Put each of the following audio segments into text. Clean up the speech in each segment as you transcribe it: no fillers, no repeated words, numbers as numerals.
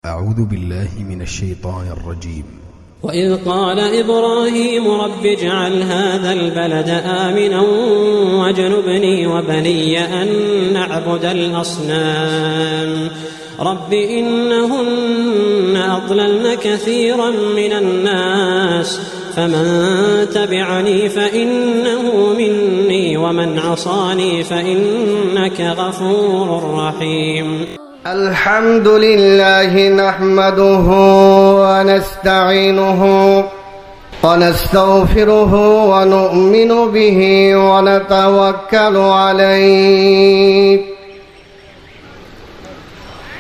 أعوذ بالله من الشيطان الرجيم. وإذ قال إبراهيم رب اجعل هذا البلد آمنا واجنبني وبني أن نعبد الأصنام رب إنهن أضللن كثيرا من الناس فمن تبعني فإنه مني ومن عصاني فإنك غفور رحيم. الحمد لله نحمده ونستعينه ونستغفره ونؤمن به ونتوكل عليه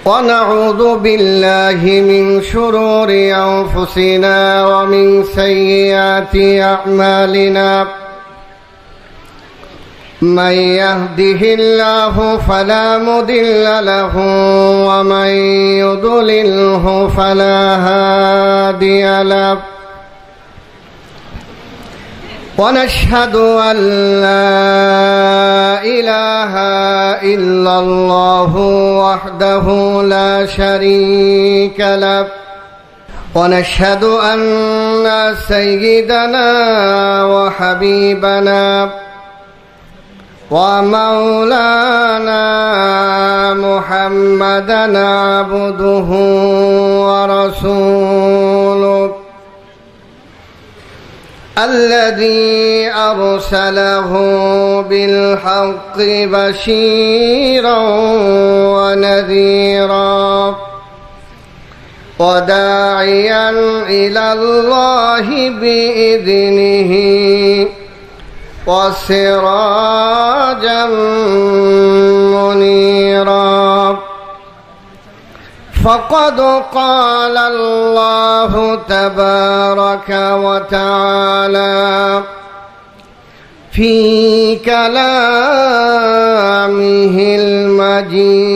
ونعوذ بالله من شرور أنفسنا ومن سيئات أعمالنا من يهده الله فلا مضل له ومن يضلله فلا هادي له ونشهد أن لا إله إلا الله وحده لا شريك له ونشهد أن سيدنا وحبيبنا ومولانا محمدًا عبده ورسوله الذي أرسله بالحق بشيرا ونذيرا وداعيا إلى الله بإذنه وسراجا منيرا فقد قال الله تبارك وتعالى في كلامه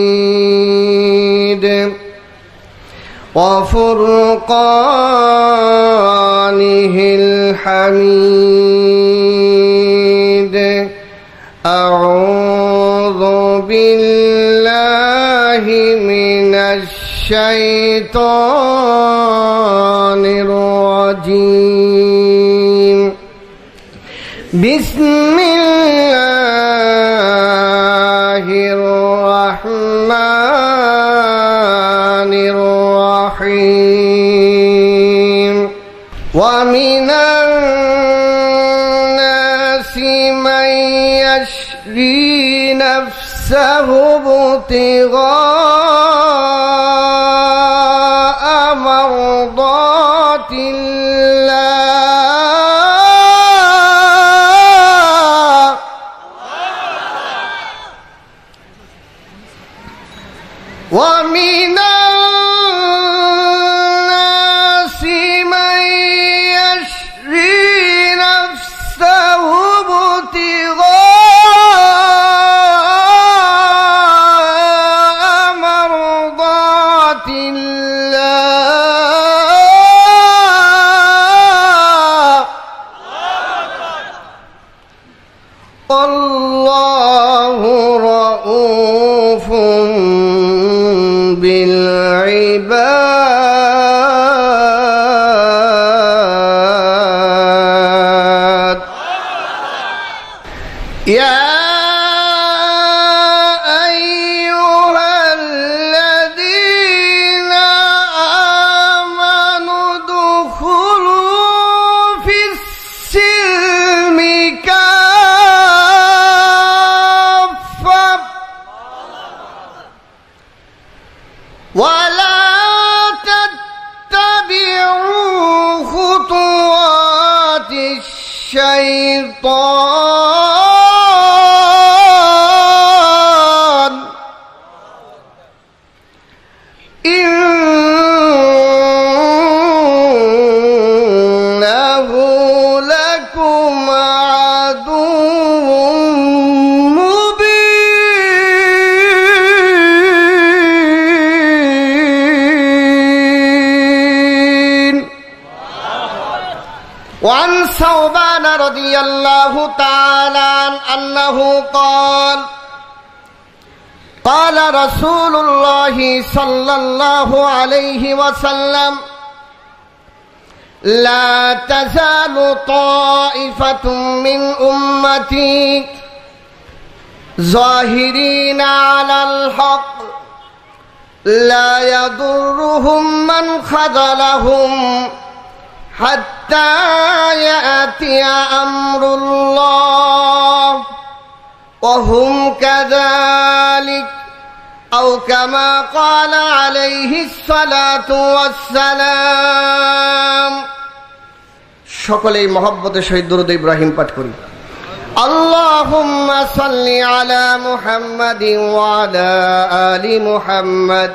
المجيد وفرقانه الحميد أعوذ بالله من الشيطان الرجيم بسم الله الرحمن الرحيم ومن الناس من يشري نفسه ابتغاء مرضات الله ومن الناس من يشري نفسه ابتغاء مرضات الله والله رؤوف بالعباد يا أيها الذين آمنوا ادخلوا في السلم كافة ولا تتبعوا خطوات الشيطان إنه لكم عدو مبين. وعن ثوبان رضي الله تعالى عنه أنه قال قال رسول الله صلى الله عليه وسلم لا تزال طائفة من أمتي ظاهرين على الحق لا يضرهم من خذلهم حتى يأتي أمر الله وهم كذلك أو كما قال عليه الصلاة والسلام সকলেই মহব্বতের সহিত দরুদ ইব্রাহিম পাঠ করি اللهم صل على محمد وعلى آل محمد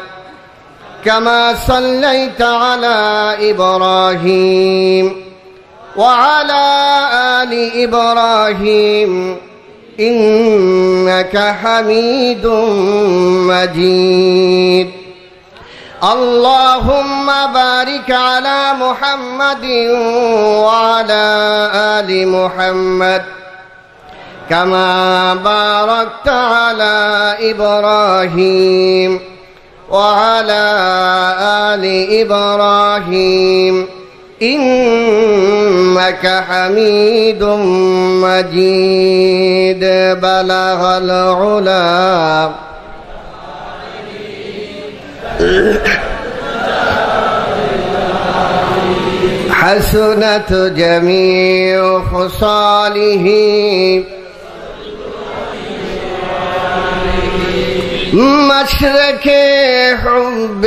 كما صليت على إبراهيم وعلى آل إبراهيم إنك حميد مجيد اللهم بارك على محمد وعلى آل محمد كما باركت على إبراهيم وعلى آل إبراهيم إنك حميد مجيد بلغ العلا حسنت جميع خصاله مشرق حب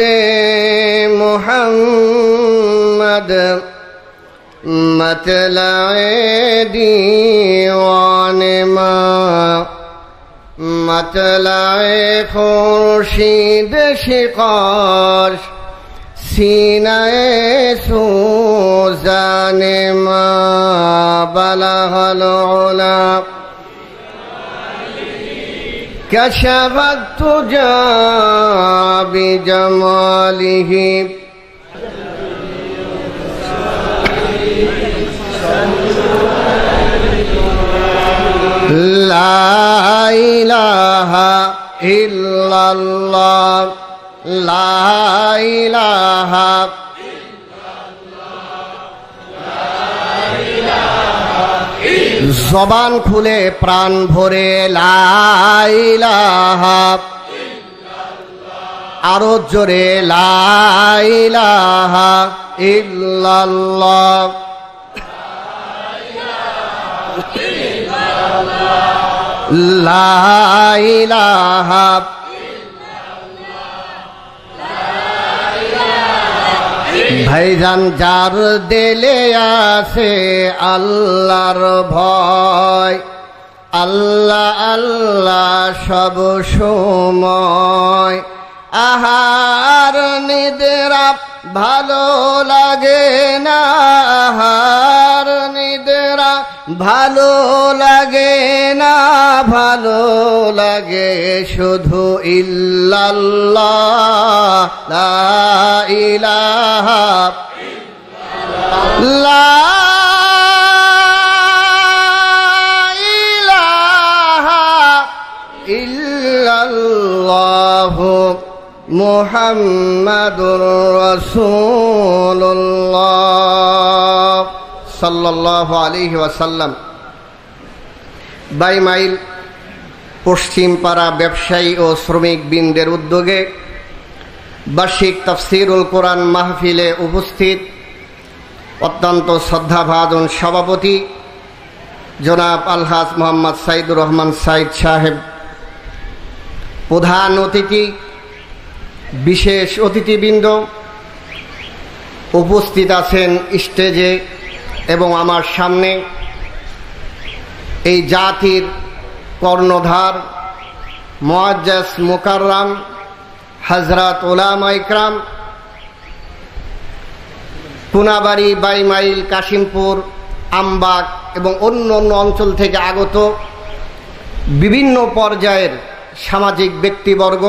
محمد مطلع دیوان ما مطلع خورشید شقاش سینہ سوزان ما بلغ العلا كشف التجى بجماله لا إله إلا الله لا إله জবান খুলে প্রাণ ভরে লা ইলাহা আরো জোরে লা ইলাহা ইল্লাল্লাহ লা ইলাহা ভাইজান যার দিলে আছে আল্লাহর ভয় আল্লাহ আল্লাহ সব সময় আহার নিদ্রা ভালো লাগে না আহার নিদ্রা ভালো লাগে না ভালো লাগে শুধু ইল্লাল্লাহ লা ইলাহা লা ইলাহা ইল্লাল্লাহ মুহাম্মাদুর রাসূলুল্লাহ সাল্লাল্লাহু আলাইহি ওয়াসাল্লাম। 22 মাইল পশ্চিম পাড়া ব্যবসায়ী ও শ্রমিক বৃন্দের উদ্যোগে বার্ষিক তাফসীরুল কোরআন মাহফিলে উপস্থিত অত্যন্ত শ্রদ্ধাভাজন সভাপতি জনাব আলহাজ মোহাম্মদ সাইদুর রহমান সাইদ সাহেব, প্রধান অতিথি, বিশেষ অতিথিবৃন্দ উপস্থিত আছেন স্টেজে এবং আমার সামনে এই জাতির কর্ণধার মুআজ্জাজ মুকাররম হযরত উলামা ইকরাম, পুনাবাড়ি, 22 মাইল, কাশিমপুর, আমবাগ এবং অন্য অন্য অঞ্চল থেকে আগত বিভিন্ন পর্যায়ের সামাজিক ব্যক্তিবর্গ,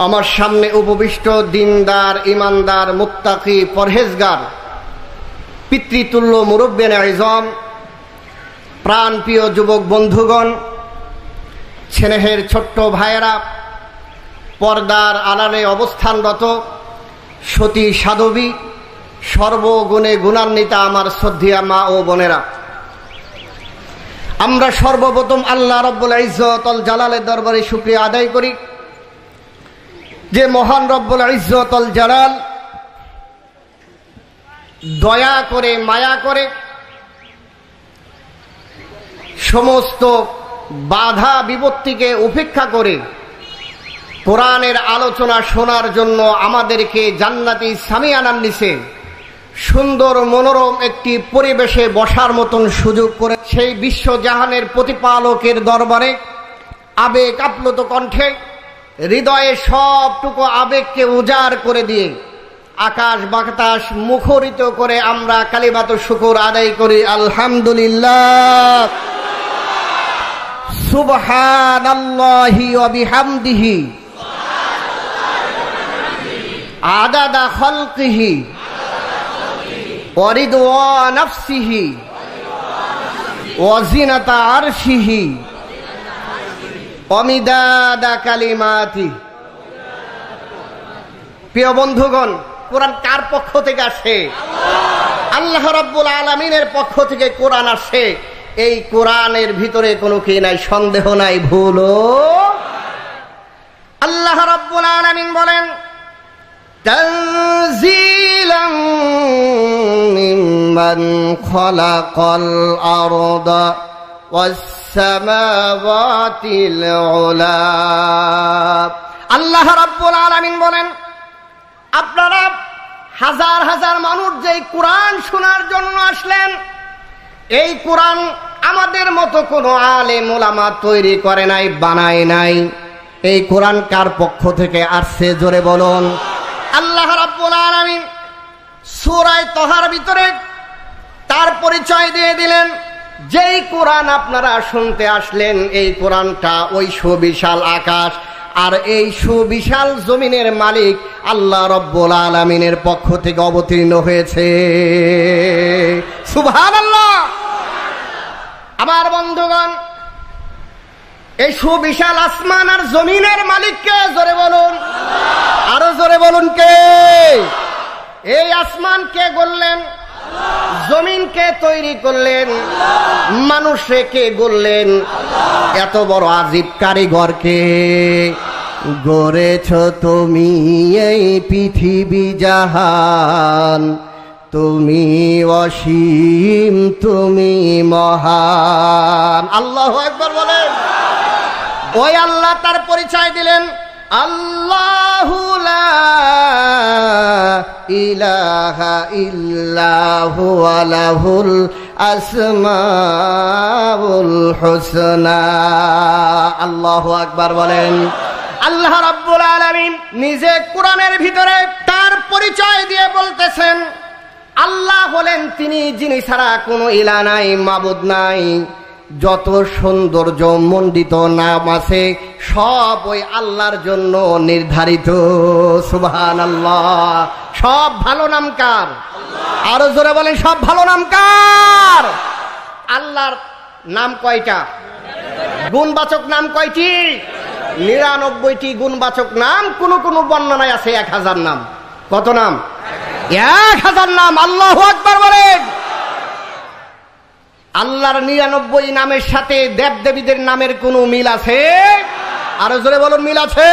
আমার সামনে উপবিষ্ট দিনদার, ইমানদার, মুত্তাকি, পরহেজগার, পিতৃতুল্য মুরব্বিয়ানে আযম, প্রাণপ্রিয় যুবক বন্ধুগণ, স্নেহের ছোট্ট ভাইয়েরা, পর্দার আড়ালে অবস্থানরত সতী সাধবী, সর্বগুণে গুণান্বিতা আমার শ্রদ্ধেয়া মা ও বোনেরা, আমরা সর্বপ্রথম আল্লাহ রব্বুল ইজ্জতুল জালালের দরবারে শুকরিয়া আদায় করি যে মহান রব্বুল ইজ্জতুল জালাল দয়া করে, মায়া করে সমস্ত বাধা বিপত্তিকে উপেক্ষা করে কোরআনের আলোচনা শোনার জন্য আমাদেরকে জান্নাতি সামিয়ানার নিচে সুন্দর মনোরম একটি পরিবেশে বসার মতন সুযোগ করে সেই বিশ্বজাহানের প্রতিপালকের দরবারে আবেগ আপ্লুত কণ্ঠে হৃদয়ে সবটুকু আবেগকে উজাড় করে দিয়ে আকাশ বাতাস মুখরিত করে আমরা কালিমাত শুকর আদায় করি। আলহামদুলিল্লাহ, সুবহানাল্লাহি ওয়া বিহামদিহি আদাদা খালকিহি ওয়া রিদওয়া নাফসিহি ওয়া জিনাতা আরশিহি ওয়া মিদাদা কালিমাতিহি। প্রিয় বন্ধুগণ, কোরআন কার পক্ষ থেকে আসে? আল্লাহ রাব্বুল আলামিনের পক্ষ থেকে কোরআন আসে। এই কোরআনের ভিতরে কোনো কি নাই, সন্দেহ নাই, ভুলও। আল্লাহ রাব্বুল আলামিন বলেন, তানজিলাম মিম্মান খালাকাল আরদা ওয়াস সামাওয়াতিল উলা। আল্লাহ রাব্বুল আলামিন বলেন, আপনারা হাজার হাজার মানুষ যে কোরআন শোনার জন্য আসলেন, এই কোরআন আমাদের মতো কোনো আলেম ওলামা তৈরি করে নাই, বানায় নাই। এই কোরআন কার পক্ষ থেকে আসছে? জোরে বলুন। আল্লাহ রাব্বুল আলামিন সূরা তাহার ভিতরে তার পরিচয় দিয়ে দিলেন, যেই কোরআন আপনারা শুনতে আসলেন, এই কোরআনটা ওই সুবিশাল আকাশ আর এই সুবিশাল জমিনের মালিক আল্লাহ রব্বুল আলামিনের পক্ষ থেকে অবতীর্ণ হয়েছে। সুবহানাল্লাহ। আমার বন্ধুগণ, এই সুবিশাল আসমান আর জমিনের মালিককে জোরে বলুন, আরো জোরে বলুন কে? এই আসমান কে গড়লেন? জমিনকে তৈরি করলেন? মানুষে কে গড়লেন? এত বড় আজীব কারিগরকে গড়েছ তুমি এই পৃথিবী জাহান, তুমি অসীম, তুমি মহান। আল্লাহু আকবার বলেন। ওই আল্লাহ তার পরিচয় দিলেন, আল্লাহু লা ইলাহা ইল্লাহু ওয়া লাহুল আসমাউল হুসনা। আল্লাহু আকবার বলেন। আল্লাহ রাব্বুল আলামিন নিজে কোরআনের ভিতরে তার পরিচয় দিয়ে বলতেছেন, আল্লাহ হলেন তিনি যিনি ছাড়া কোনো ইলাহ নাই, মাবুদ নাই। যত সৌন্দর্য মণ্ডিত নাম আছে সব ওই আল্লাহর জন্য নির্ধারিত। সুবহানাল্লাহ। সব ভালো নাম কার? আরো জোরে বলেন, সব ভালো নাম কার? আল্লাহর নাম কয়টা? গুণবাচক নাম কয়টি? 99টি গুণবাচক নাম। কোন কোন বর্ণনায় আছে 1000 নাম। কত নাম? 1000 নাম। আল্লাহু আকবার বলেন। আল্লাহর 99 নামের সাথে দেবদেবীদের নামের কোনো মিল আছে? আরো জোরে বলুন, মিল আছে।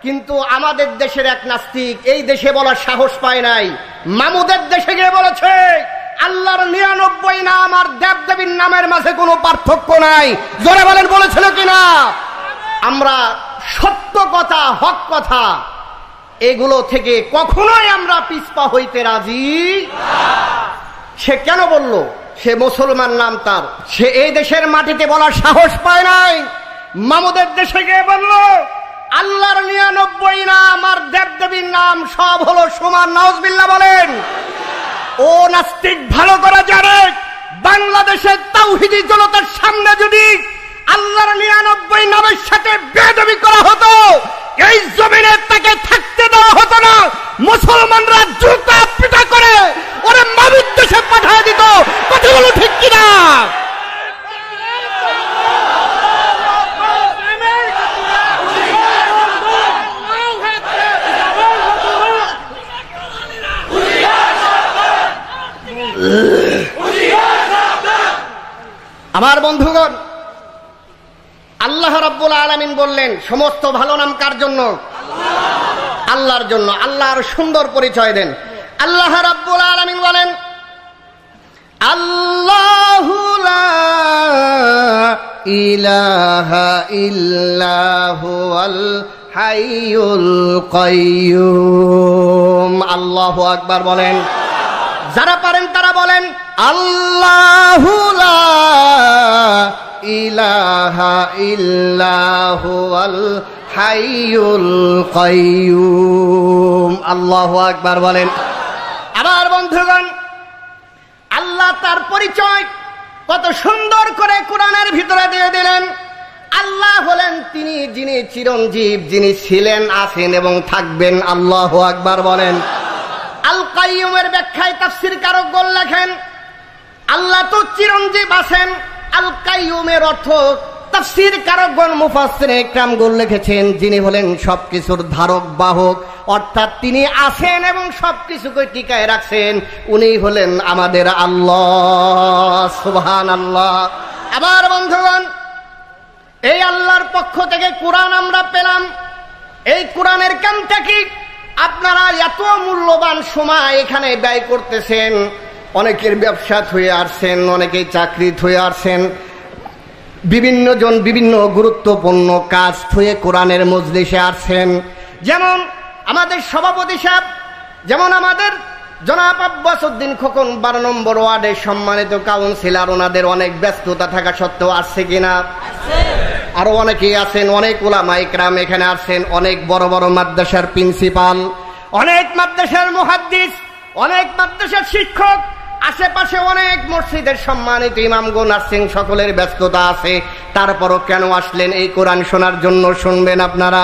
কিন্তু আমাদের দেশের এক নাস্তিক এই দেশে বলার সাহস পায় নাই, মামুদের দেশে গিয়ে বলেছে আল্লাহর 99 নাম আর দেবদেবীর নামের মাঝে কোনো পার্থক্য নাই। জোরে বলেন, বলেছিল কিনা? আমরা সত্য কথা, হক কথা, এগুলো থেকে কখনোই আমরা পিছপা হইতে রাজি। সে কেন বলল? সে মুসলমান নাম তার, সে এই দেশের মাটিতে বলার সাহস পায় নাই। মামুদের দেশে গিয়ে বলল আল্লাহর 99 নাম আর দেবদেবীর নাম সব হলো সমান। নাউজুবিল্লাহ বলেন। ও নাস্তিক ভালো করে জানে, বাংলাদেশের তাওহীদি জনতার সামনে যদি আল্লাহর 99 নামের সাথে বেয়াদবি করা হতো, এই জমিনে তাকে থাকতে দেওয়া হতো না। মুসলমানরা জুতা পিটা করে ওরে মামুদ দেশে পাঠিয়ে দিত। কথাগুলো ঠিক কিনা? আমার বন্ধুগণ, আল্লাহ রাব্বুল আলামিন বললেন সমস্ত ভালো নাম কার জন্য? আল্লাহর জন্য। আল্লাহ আরো সুন্দর পরিচয় দেন। আল্লাহ রাব্বুল আলামিন বলেন, আল্লাহু লা ইলাহা ইল্লা হুয়াল হাইয়ুল কাইয়্যুম। আল্লাহু আকবার বলেন। যারা পারেন তারা বলেন, আল্লাহু লা ইলাহা ইল্লা হুয়াল হাইয়ুল কাইয়্যুম। আল্লাহু আকবার বলেন। আমার বন্ধুগণ, আল্লাহ তার পরিচয় কত সুন্দর করে কোরআনের ভিতরে দিয়ে দিলেন। আল্লাহ হলেন তিনি যিনি চিরঞ্জীব, যিনি ছিলেন, আছেন এবং থাকবেন। আল্লাহু আকবার বলেন। আল কাইয়্যুমের ব্যাখ্যায় তাফসীরকারগণ লেখেন, আল্লাহ তো চিরঞ্জীব আছেন। আল কাইয়্যুমের অর্থ তাফসীরকারগণ মুফাসসিরে ইকরামগণ লিখেছেন, যিনি হলেন সবকিছুর ধারক বাহক, অর্থাৎ তিনি আছেন এবং সবকিছুকে টিকায় রাখছেন। উনি হলেন আমাদের আল্লাহ। সুবহানাল্লাহ। আবার বন্ধুগণ, এই আল্লাহর পক্ষ থেকে কোরআন আমরা পেলাম। এই কোরআনের কামটা কি? আপনারা এত মূল্যবান সময় এখানে ব্যয় করতেছেন। অনেকের ব্যবসা হয়ে আসছেন, অনেকেই চাকরি হয়ে আসছেন, বিভিন্ন জন বিভিন্ন গুরুত্বপূর্ণ কাজ হয়ে কোরআনের মজলিসে আসছেন। যেমন আমাদের সভাপতি সাহেব, যেমন আমাদের জনাব আব্বাসউদ্দিন খোকন 12 নম্বর ওয়ার্ডের সম্মানিত কাউন্সিলর, ওনাদের অনেক ব্যস্ততা থাকা সত্ত্বেও আসছে কিনা? আরো অনেকেই আছেন, অনেক উলামা ইকরাম এখানে আসছেন, অনেক বড় বড় মাদ্রাসার প্রিন্সিপাল, অনেক মাদ্রাসার মুহাদ্দিস, অনেক মাদ্রাসার শিক্ষক, আশেপাশে অনেক মসজিদের সম্মানিত ইমামগণ আসছেন। সকলের ব্যস্ততা আছে, তারপরও কেন আসলেন? এই কোরআন শোনার জন্য। শুনবেন আপনারা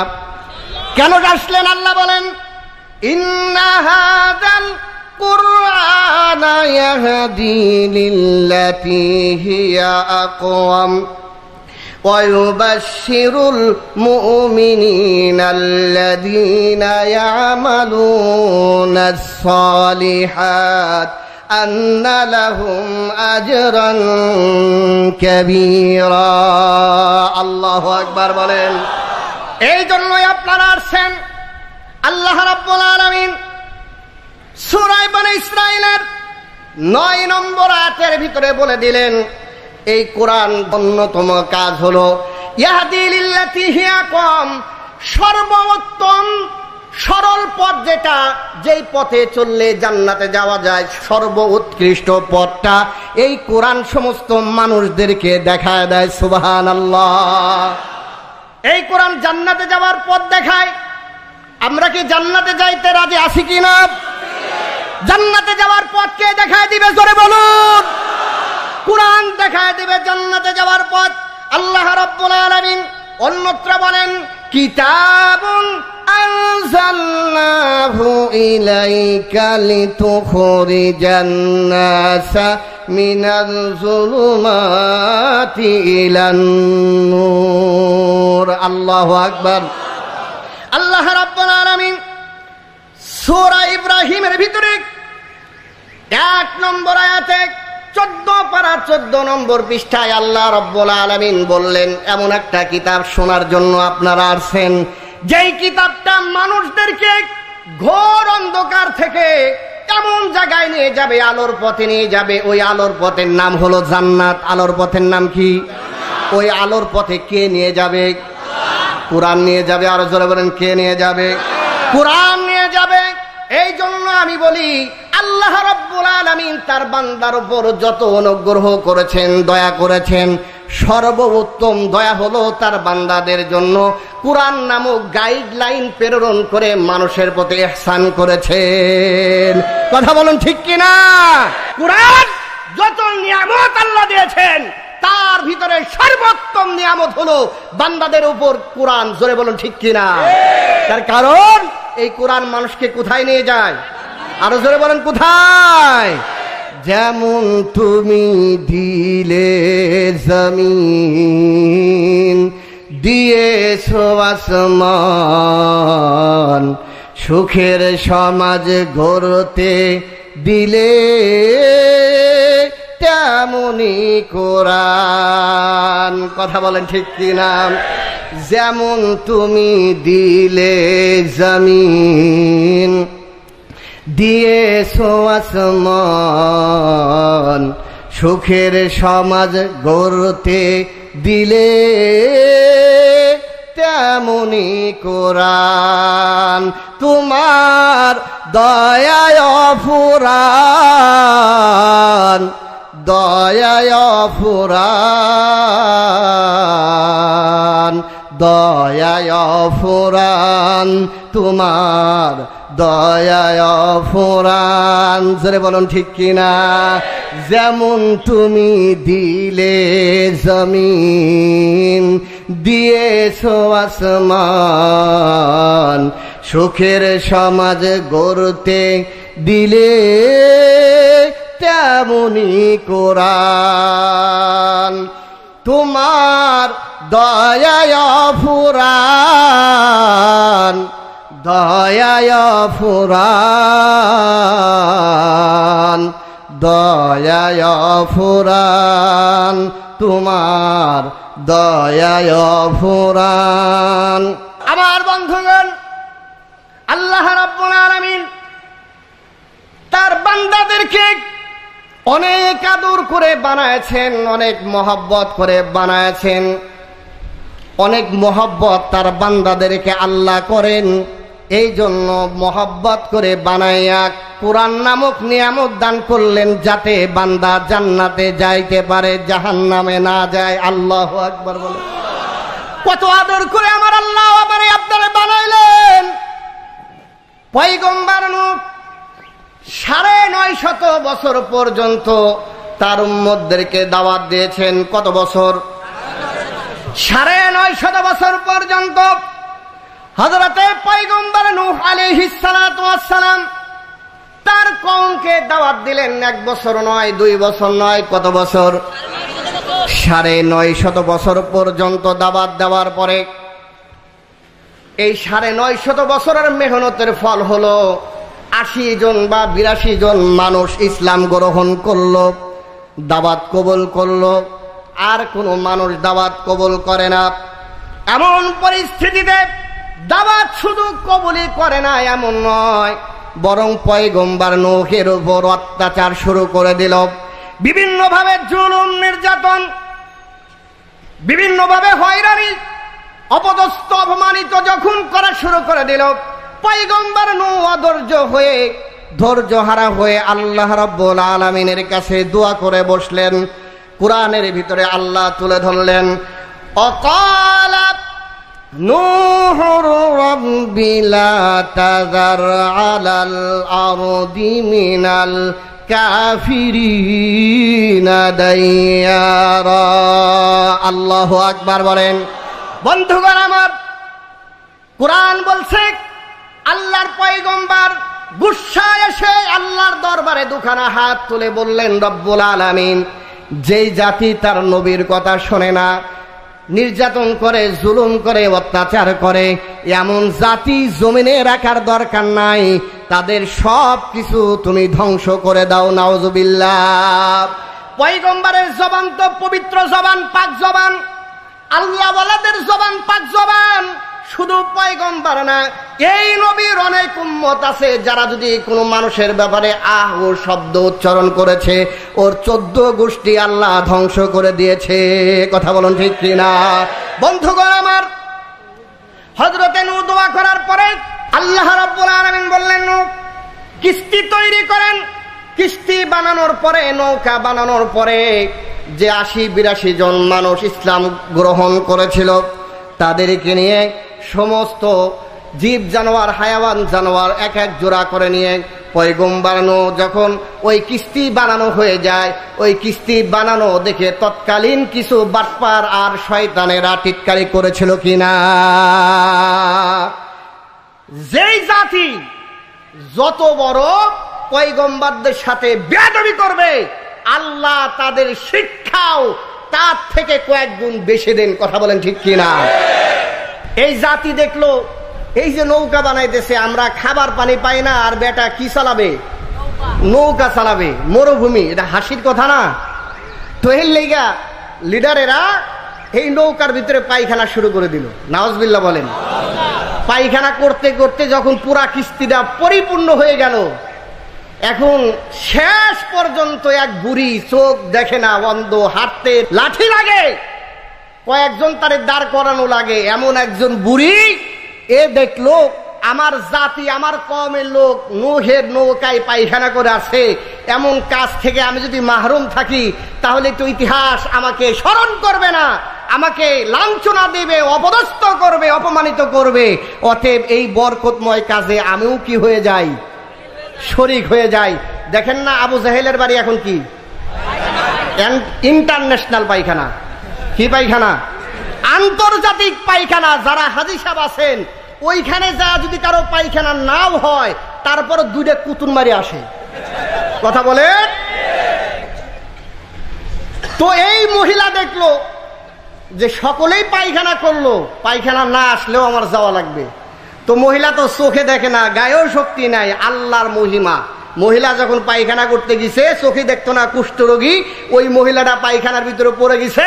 কেন আসলেন? আল্লাহ বলেন, ইন্না হাযাল কুরআনা ইয়াহদি লিল্লাতী হিয়া আকওয়াম ওয়া ইউবাশশিরুল মুমিনিনাল্লাযীনা ইয়া'মালুনাস সালিহাত আন্না লাহুম আজরান কাবীরা। আল্লাহু আকবার বলেন। এই জন্যই আপনারা আসছেন। আল্লাহ রাব্বুল আলামিন সূরা বনী ইসরাঈলের 9 নম্বর আয়াতের ভিতরে বলে দিলেন, এই কোরআন অন্যতম কাজ হলো ইয়াহদি লিল্লাতী হিয়া আকওয়াম, সর্বোত্তম সরল পথ, যেটা যেই পথে চললে জান্নাতে যাওয়া যায়, সর্বোৎকৃষ্ট পথটা এই কোরআন সমস্ত মানুষদেরকে দেখায় দেয়। সুবহানাল্লাহ। এই কোরআন জান্নাতে যাওয়ার পথ দেখায়। আমরা কি জান্নাতে যাইতে রাজি আছি কিনা? জান্নাতে যাওয়ার পথ কে দেখায় দিবে? জোরে বলুন। কোরআন দেখায় দিবে জান্নাতে যাওয়ার পথ। আল্লাহ রাব্বুল আলামিন অন্যত্র বলেন, কিতাবুন আনজালনাহু ইলাইকা লিতুখরিজান নাসা মিনাল যুলুমাতি ইলান নূর। আল্লাহু আকবার। আল্লাহ রাব্বুল আলামিন সূরা ইব্রাহিমের ভিতরে 1 নম্বর আয়াতে 14 পারা 14 নম্বর পৃষ্ঠায় আল্লাহ রাব্বুল আলামিন বললেন, এমন একটা কিতাব শোনার জন্য আপনারা আসছেন, যেই কিতাবটা মানুষদেরকে ঘোর অন্ধকার থেকে এমন জায়গায় নিয়ে যাবে, আলোর পথে নিয়ে যাবে। ওই আলোর পথের নাম হলো জান্নাত। আলোর পথের নাম কি? ওই আলোর পথে কে নিয়ে যাবে? কোরআন নিয়ে যাবে। আরো জোরে বলেন, কে নিয়ে যাবে? কোরআন নিয়ে যাবে। এই জন্য আমি বলি, আল্লাহ রাব্বুল আলামিন তার বান্দার উপর যত অনুগ্রহ করেছেন, দয়া করেছেন, সর্বোত্তম দয়া হলো তার বান্দাদের জন্য কোরআন নামক গাইডলাইন প্রেরণ করে মানুষের প্রতি ইহসান করেছেন। কথা বলুন ঠিক কিনা? কোরআন যত নিয়ামত আল্লাহ দিয়েছেন, তার ভিতরে সর্বোত্তম নিয়ামত হলো বান্দাদের উপর কোরআন। জোরে বলুন ঠিক কিনা? তার কারণ এই কোরআন মানুষকে কোথায় নিয়ে যায়? আরো জোরে বলেন, কোথায়? যেমন তুমি দিলে জমিন, দিয়েছো আসমান, সুখের সমাজ গড়তে দিলে তেমনি কোরআন। কথা বলেন ঠিক কিনা? যেমন তুমি দিলে জমিন, দিয়েছো আসমান, সুখের সমাজ গড়তে দিলে তেমনি কোরআন। তোমার দয়ায় ফুরান, দয়ায় ফুরান, দয়ায় ফুরান, তোমার দয়ায় ফুরান। জোরে বলুন ঠিক কিনা? যেমন তুমি দিলে জমিন, দিয়েছো আসমান, সুখের সমাজ গড়তে দিলে তেমনি কোরআন। তোমার দয়ায় ফুরান, দয়ায় ফুরান, দয়ায় ফুরান, তোমার দয়ায় ফুরান। আমার বন্ধুগণ, আল্লাহ রাব্বুল আলামিন তার বান্দাদেরকে অনেক আদর করে বানায়ছেন, অনেক মহব্বত করে বানায়ছেন। অনেক মহব্বত তার বান্দাদেরকে আল্লাহ করেন। এই জন্য মহব্বত করে বানাইয়া কোরআন নামক নিয়ামত দান করলেন, যাতে বান্দা জান্নাতে যাইতে পারে, জাহান্নামে না যায়। আল্লাহু আকবার বলে। কত আদর করে আমার আল্লাহ আমারে আপনারে বানাইলেন। পয়গম্বর নূহ ৯৫০ বছর পর্যন্ত তার উম্মতদেরকে দাওয়াত দিয়েছেন। কত বছর? ৯৫০ বছর পর্যন্ত হযরতে পয়গম্বর নূহ আলাইহিস সালাতু ওয়াস সালাম তার কওমকে দাওয়াত দিলেন। ১ বছর নয়, ২ বছর নয়, কত বছর? ৯৫০ বছর পর্যন্ত দাওয়াত দেওয়ার পরে এই ৯৫০ বছরের মেহনতের ফল হলো ৮০ জন বা ৮২ জন মানুষ ইসলাম গ্রহণ করলো, দাওয়াত কবুল করলো। আর কোনো মানুষ দাওয়াত কবুল করে না। এমন পরিস্থিতিতে দাওয়াত শুধু কবুলই করে না এমন নয়, বরং পয়গম্বর নূহের উপর অত্যাচার শুরু করে দিল। বিভিন্নভাবে জুলুম, নির্যাতন, বিভিন্নভাবে হয়রানি, অপদস্থ, অপমানিত যখন করা শুরু করে দিল, পয়গম্বর নূহ ধৈর্য হারা হয়ে আল্লাহ রাব্বুল আলামিনের কাছে দোয়া করে বসলেন। কুরআনের ভিতরে আল্লাহ তুলে ধরলেন, অকালা নূহুর রাব্বি লা তাযার আলাল আরদি মিনাল কাফিরিনা দাইয়ারা। আল্লাহু আকবার বলেন। বন্ধুগণ আমার, কুরআন বলছে আল্লাহর পয়গম্বর গুসায় এসে আল্লাহর দরবারে দুখানা হাত তুলে বললেন, রব্বুল আলামিন, যেই জাতি তার নবীর কথা শোনে না, নির্যাতন করে, জুলুম করে, অত্যাচার করে, এমন জাতি জমিনে রাখার দরকার নাই। তাদের সব কিছু তুমি ধ্বংস করে দাও। নাউজুবিল্লাহ। পয়গম্বরের জবান তো পবিত্র জবান, পাক জবান। আল্লাহ ওয়ালাদের জবান পাক জবান। শুধু পয়গম্বর না, এই নবীর অনেক উম্মত আছে যারা যদি কোনো মানুষের ব্যাপারে আহ ও শব্দ উচ্চারণ করেছে, ওর 14 গোষ্ঠী আল্লাহ ধ্বংস করে দিয়েছে। কথা বলুন ঠিক কিনা? বন্ধুগণ আমার, হযরতে নূহ দোয়া করার পরে আল্লাহ রাব্বুল আলামিন বললেন, নূহ কিস্তি তৈরি করেন। কিস্তি বানানোর পরে, নৌকা বানানোর পরে যে ৮০-৮২ জন মানুষ ইসলাম গ্রহণ করেছিল, তাদেরকে নিয়ে সমস্ত জীব জানোয়ার, হায়াওয়ান জানোয়ার এক এক জোড়া করে নিয়ে পয়গম্বর নূহ যখন ওই কিস্তি বানানো হয়ে যায়, ওই কিস্তি বানানো দেখে তৎকালীন কিছু বাটপার আর শয়তানেরা টিটকারি করেছিল কিনা? যেই জাতি যত বড় পয়গম্বরদের সাথে বেয়াদবি করবে, আল্লাহ তাদের শিক্ষাও তার থেকে কয়েক গুণ বেশি দেন। কথা বলেন ঠিক কিনা? এই জাতি দেখলো এই যে নৌকা বানাইতেছে, আমরা খাবার পানি পাই না, আর বেটা কি চালাবে? নৌকা চালাবে। মরুভূমি, এটা হাসির কথা না। তো এর লেগা লিডারেরা এই নৌকার ভিতরে পায়খানা শুরু করে দিল। নাউজুবিল্লাহ বলেন। পায়খানা করতে করতে যখন পুরা কিস্তিটা পরিপূর্ণ হয়ে গেল, এখন শেষ পর্যন্ত এক বুড়ি, চোখ দেখে না, অন্ধ, হাঁটতে লাঠি লাগে, কয়েকজন তারে দাঁড় করানো লাগে, এমন একজন বুড়ি এ দেখলো আমার জাতি, আমার কওমের লোক নূহের নৌকায় পায়খানা করে আছে, এমন কাজ থেকে আমি যদি মাহরুম থাকি তাহলে তো ইতিহাস আমাকে স্মরণ করবে না, আমাকে লাঞ্ছনা দেবে, অপদস্থ করবে, অপমানিত করবে। অতএব এই বরকতময় কাজে আমিও কি হয়ে যাই, শরীক হয়ে যাই। দেখেন না আবু জাহেলের বাড়ি এখন কি ইন্টারন্যাশনাল পায়খানা, কি পায়খানা, আন্তর্জাতিক পায়খানা। যারা হাজী সাহেব আছেন ওইখানে যা যদি কারো পায়খানা নাও হয় তারপর দুইটা কুতুন মারি আসে, কথা বলে। তো এই মহিলা দেখলো যে সকলেই পায়খানা করলো, পায়খানা না আসলেও আমার যাওয়া লাগবে। তো মহিলা তো চোখে দেখে না, গায়েও শক্তি নাই, আল্লাহর মহিমা। মহিলা যখন পায়খানা করতে গেছে, চোখে দেখতো না, কুষ্ঠরোগী, ওই মহিলাটা পায়খানার ভিতরে পড়ে গেছে।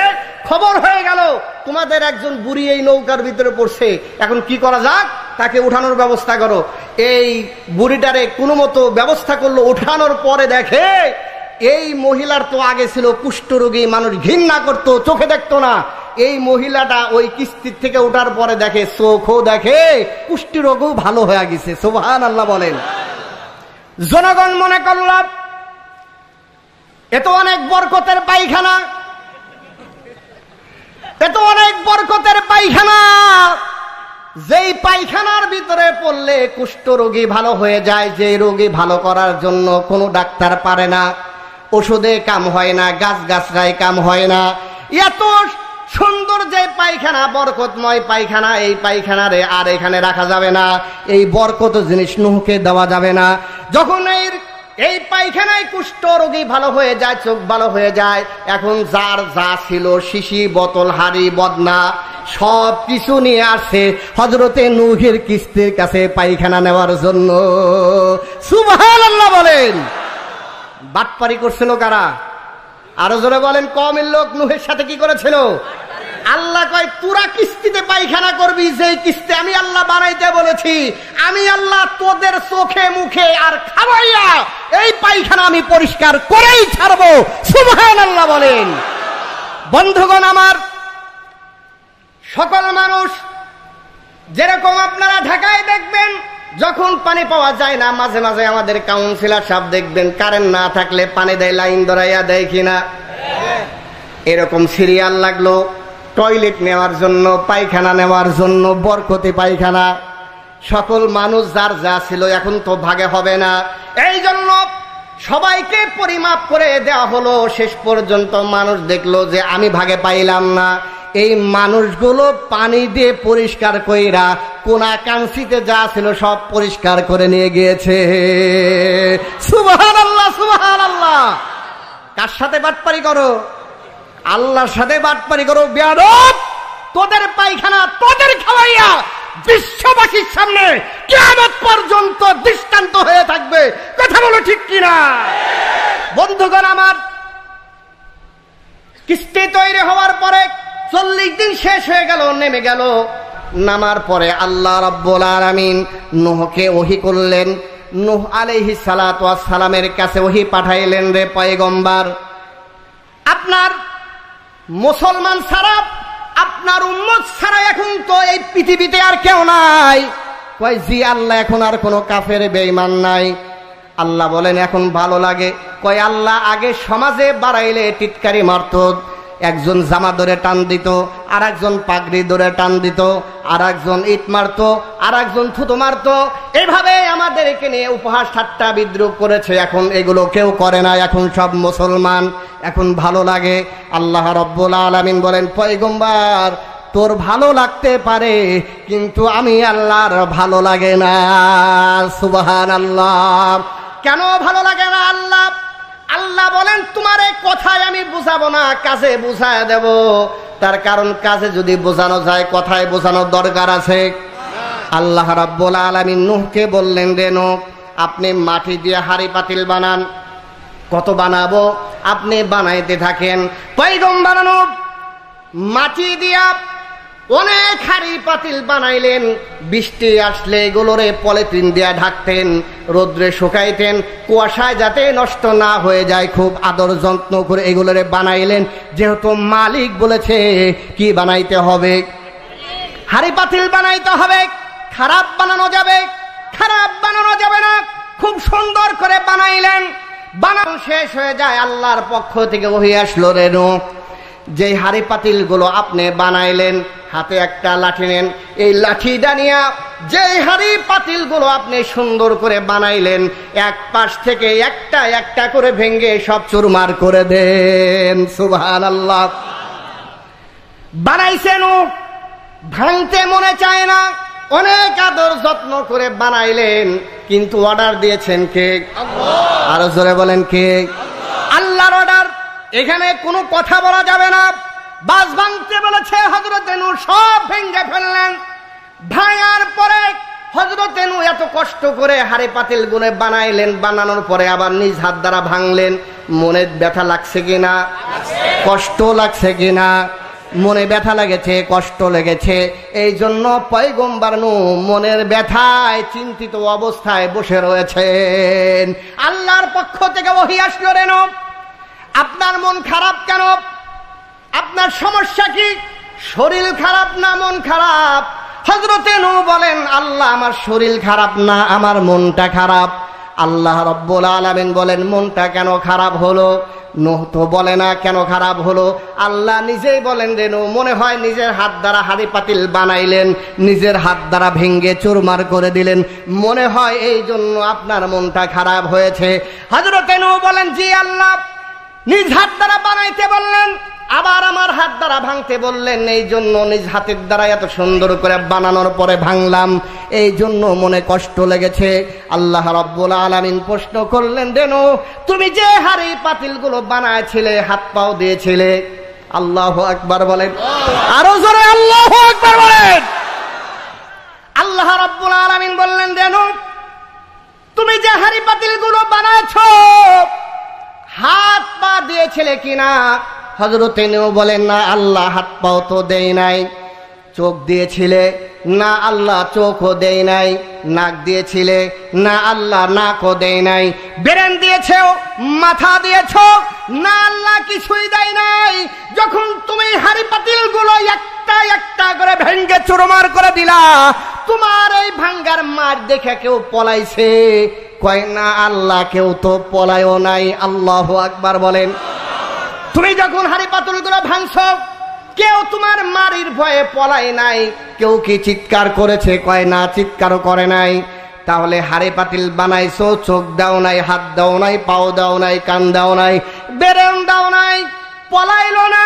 খবর হয়ে গেল তোমাদের একজন বুড়ি এই নৌকার ভিতরে পড়ছে, এখন কি করা যাক, তাকে উঠানোর ব্যবস্থা করো। এই বুড়িটারে কোনো মতো ব্যবস্থা করলো। উঠানোর পরে দেখে এই মহিলার তো আগে ছিল কুষ্ঠরোগী, মানুষ ঘৃণা করতো, চোখে দেখতো না। এই মহিলাটা ওই কিস্তির থেকে ওঠার পরে দেখে চোখও দেখে, কুষ্ঠরোগও ভালো হয়ে গেছে। সুবহানাল্লাহ বলেন। জনগণ মনে করল এত অনেক বরকতের পায়খানা, এত অনেক বরকতের পায়খানা, যেই পায়খানার ভিতরে পড়লে কুষ্ঠরোগী ভালো হয়ে যায়, যে রোগী ভালো করার জন্য কোনো ডাক্তার পারে না, ওষুধে কাম হয় না, গাছগাছরায় কাম হয় না, এত সুন্দর যে পায়খানা, বরকতময় পায়খানা, এই পায়খানারে আর এখানে রাখা যাবে না, এই বরকত জিনিস নুহকে দেওয়া যাবে না। যখন এই পায়খানায় কুষ্ঠ রোগী ভালো হয়ে যায়, চোখ ভালো হয়ে যায়, এখন যার যা ছিল, শিশি, বোতল, হাড়ি, বদনা, সব কিছু নিয়ে আসে হযরতে নূহের কিস্তির কাছে পায়খানা নেওয়ার জন্য। সুবহানাল্লাহ বলেন। বাটপারি করছিল কারা? আরো জোরে বলেন। কওমের লোক নূহের সাথে কি করেছিল? আল্লাহ কয় তোরা কিস্তিতে পায়খানা করবি, যে কিস্তি আমি আল্লাহ বানাইতে বলেছি, আমি আল্লাহ তোদের চোখে মুখে আর খাওয়াইয়া এই পায়খানা আমি পরিষ্কার করেই ছাড়বো। সুবহানাল্লাহ বলেন। বন্ধুগণ আমার, সকল মানুষ যেরকম আপনারা ঢাকায় দেখবেন যখন পানি পাওয়া যায় না, মাঝে মাঝে আমাদের কাউন্সিলর সাহেব দেখবেন কারেন্ট না থাকলে পানি দেয়, লাইন ধরাইয়া দেয় কিনা, এরকম সিরিয়াল লাগলো টয়লেট নেওয়ার জন্য, পায়খানা নেওয়ার জন্য, বরকতি পায়খানা। সকল মানুষ যার যা ছিল এখন তো ভাগে হবে না, এই জন্য সবাইকে পরিমাপ করে দেওয়া হলো। শেষ পর্যন্ত মানুষ দেখলো যে আমি ভাগে পাইলাম না, এই মানুষগুলো পানি দিয়ে পরিষ্কার কইরা কোনা কাঞ্চিতে যা ছিল সব পরিষ্কার করে নিয়ে গিয়েছে। সুবহানাল্লাহ, সুবহানাল্লাহ। কার সাথে বাটপারি করো? আল্লাহর সাথে বাটপারি করো। বেয়াদব, তোদের পায়খানা তোদের খাওয়াইয়া বিশ্ববাসীর সামনে কিয়ামত পর্যন্ত দৃষ্টান্ত হয়ে থাকবে। কথা বলো ঠিক কিনা? বন্ধুগণ আমার, কিস্তি তৈরি হওয়ার পরে 40 দিন শেষ হয়ে গেল, নেমে গেল। নামার পরে আল্লাহ রাব্বুল আলামিন নূহকে ওহী করলেন। নূহ আলাইহিস সালাতু ওয়াস সালামের কাছে ওহী পাঠাইলেন, রে পয়গম্বর, আপনার মুসলমান ছাড়া, আপনার উম্মত ছাড়া এখন তো এই পৃথিবীতে আর কেউ নাই। কয় জি আল্লাহ, এখন আর কোনো কাফের বেঈমান নাই। আল্লাহ বলেন এখন ভালো লাগে? কয় আল্লাহ আগে সমাজে বাড়াইলে টিটকারি মারত, একজন জামা ধরে টান দিত, আর একজন পাগড়ি ধরে টান দিত, আর একজন ইট মারত, আর একজন থুতো মারত, এভাবে আমাদেরকে নিয়ে উপহাস ঠাট্টা বিদ্রুপ করেছে। এখন এগুলো কেউ করে না, এখন সব মুসলমান, এখন ভালো লাগে। আল্লাহ রাব্বুল আলামিন বলেন, পয়গম্বর তোর ভালো লাগতে পারে, কিন্তু আমি আল্লাহর ভালো লাগে না। সুবহানাল্লাহ। কেন ভালো লাগে না? আল্লাহ বলেন তোমার এই কথায় আমি বুঝাবো না, কাজে বুঝায় দেব। তার কারণ কাজে যদি বোঝানো যায়, কথায় বোঝানোর দরকার আছে। আল্লাহ রাব্বুল আলামিন নূহকে বললেন, রে নূহ, আপনি মাটি দিয়ে হাড়ি পাতিল বানান। কত বানাবো? আপনি বানাইতে থাকেন। পয়গম্বর নূহ মাটি দিয়া অনেক হাড়ি পাতিল বানাইলেন। বৃষ্টি আসলে এগুলোরে পলিথিন দিয়া ঢাকতেন, রোদ্রে শুকাইতেন, কুয়াশায় যাতে নষ্ট না হয়ে যায়। খুব আদর যত্ন করে এগুলোরে বানাইলেন, যেহেতু মালিক বলেছে কি বানাইতে হবে, হাড়ি পাতিল বানাইতে হবে। খারাপ বানানো যাবে, খারাপ বানানো যাবে না। খুব সুন্দর করে বানাইলেন। বানানো শেষ হয়ে যায়, আল্লাহর পক্ষ থেকে ওহী আসলো, রে নূহ, যে হাড়ি পাতিল গুলো আপনি বানাইলেন, হাতে একটা লাঠি নেন, এই লাঠিটা নিয়ে যে হাড়ি পাতিল গুলো আপনি সুন্দর করে বানাইলেন, এক পাশ থেকে একটা একটা করে ভেঙে সব চুরমার করে দেন। সুবহানাল্লাহ। বানাইছেন, ভাঙতে মনে চায় না, অনেক আদর যত্ন করে বানাইলেন, কিন্তু অর্ডার দিয়েছেন কে? আল্লাহ। আরো জোরে বলেন কে? আল্লাহর অর্ডার। এখানে কোনো কথা বলা যাবে না। বাস ভাঙতে বলেছে, হযরত নূহ সব ভেঙে ফেললেন। ভাঙার পরে হযরত নূহ এত কষ্ট করে হাড়ি পাতিল গুলো বানাইলেন, বানানোর পরে আবার নিজ হাত দ্বারা ভাঙলেন। মনে ব্যথা লাগছে কিনা? কষ্ট লাগছে কিনা? মনে ব্যথা লেগেছে, কষ্ট লেগেছে। এই জন্য পয়গম্বর নূহ মনের ব্যথায় চিন্তিত অবস্থায় বসে রয়েছেন। আল্লাহর পক্ষ থেকে ওহী আসলো, রে নূহ, আপনার মন খারাপ কেন? আপনার সমস্যা কি? শরীর খারাপ না মন খারাপ? হযরত নূহ বলেন, আল্লাহ, আমার শরীর খারাপ না, আমার মনটা খারাপ। আল্লাহ রাব্বুল আলামিন বলেন, মনটা কেন খারাপ হলো? নূহ তো বলে না কেন খারাপ হলো। আল্লাহ নিজেই বলেন, রে নূহ, মনে হয় নিজের হাত দ্বারা হাড়ি পাতিল বানাইলেন, নিজের হাত দ্বারা ভেঙে চুরমার করে দিলেন, মনে হয় এই জন্য আপনার মনটা খারাপ হয়েছে। হযরত নূহ বলেন, জি আল্লাহ, নিজ হাত দ্বারা বানাইতে বললেন, আবার আমার হাত দ্বারা ভাঙতে বললেন, এই জন্য নিজ হাতের দ্বারা এত সুন্দর করে বানানোর পরে ভাঙলাম, এই জন্য মনে কষ্ট লেগেছে। আল্লাহ রাব্বুল আলামিন প্রশ্ন করলেন, রে নূহ, তুমি যে হাড়ি পাতিল গুলো বানাইছিলে, হাত পাও দিয়েছিলে, আল্লাহু আকবার বলেন, আরো জোরে আল্লাহু আকবার বলেন। আল্লাহ রাব্বুল আলামিন বললেন, রে নূহ, তুমি যে হাড়ি পাতিল গুলো বানাইছো, হাত পা দিয়েছিলে কিনা? হযরত নূহ বলেন, না আল্লাহ, হাত পাও তো দেই নাই। চোখ দিয়েছিলে? না আল্লাহ, চোখও দেই নাই। নাক দিয়েছিলে? না আল্লাহ, নাকও দেই নাই। ব্রেন দিয়েছো? মাথা দিয়েছো? না আল্লাহ, কিছুই দেই নাই। যখন তুমি হাড়ি পাতিল গুলো একটা একটা করে ভেঙে চুরমার করে দিলা, তোমার এই ভাঙ্গার মার দেখে কেউ পলাইছে? কয় না আল্লাহ, কেউ তো পলায়ও নাই। আল্লাহু আকবার বলেন। তুমি যখন হাড়ি পাতিল গুলো ভাঙছো, কেউ তোমার মারির ভয়ে পলাই নাই। কেউ কি চিৎকার করেছে? কয় না, চিৎকারও করে নাই। তাহলে হাড়ি পাতিল বানাইছো, চোখ দাও নাই, হাত দাও নাই, পাও দাও নাই, কান দাও নাই, ব্রেন দাও নাই, পলাইলো না,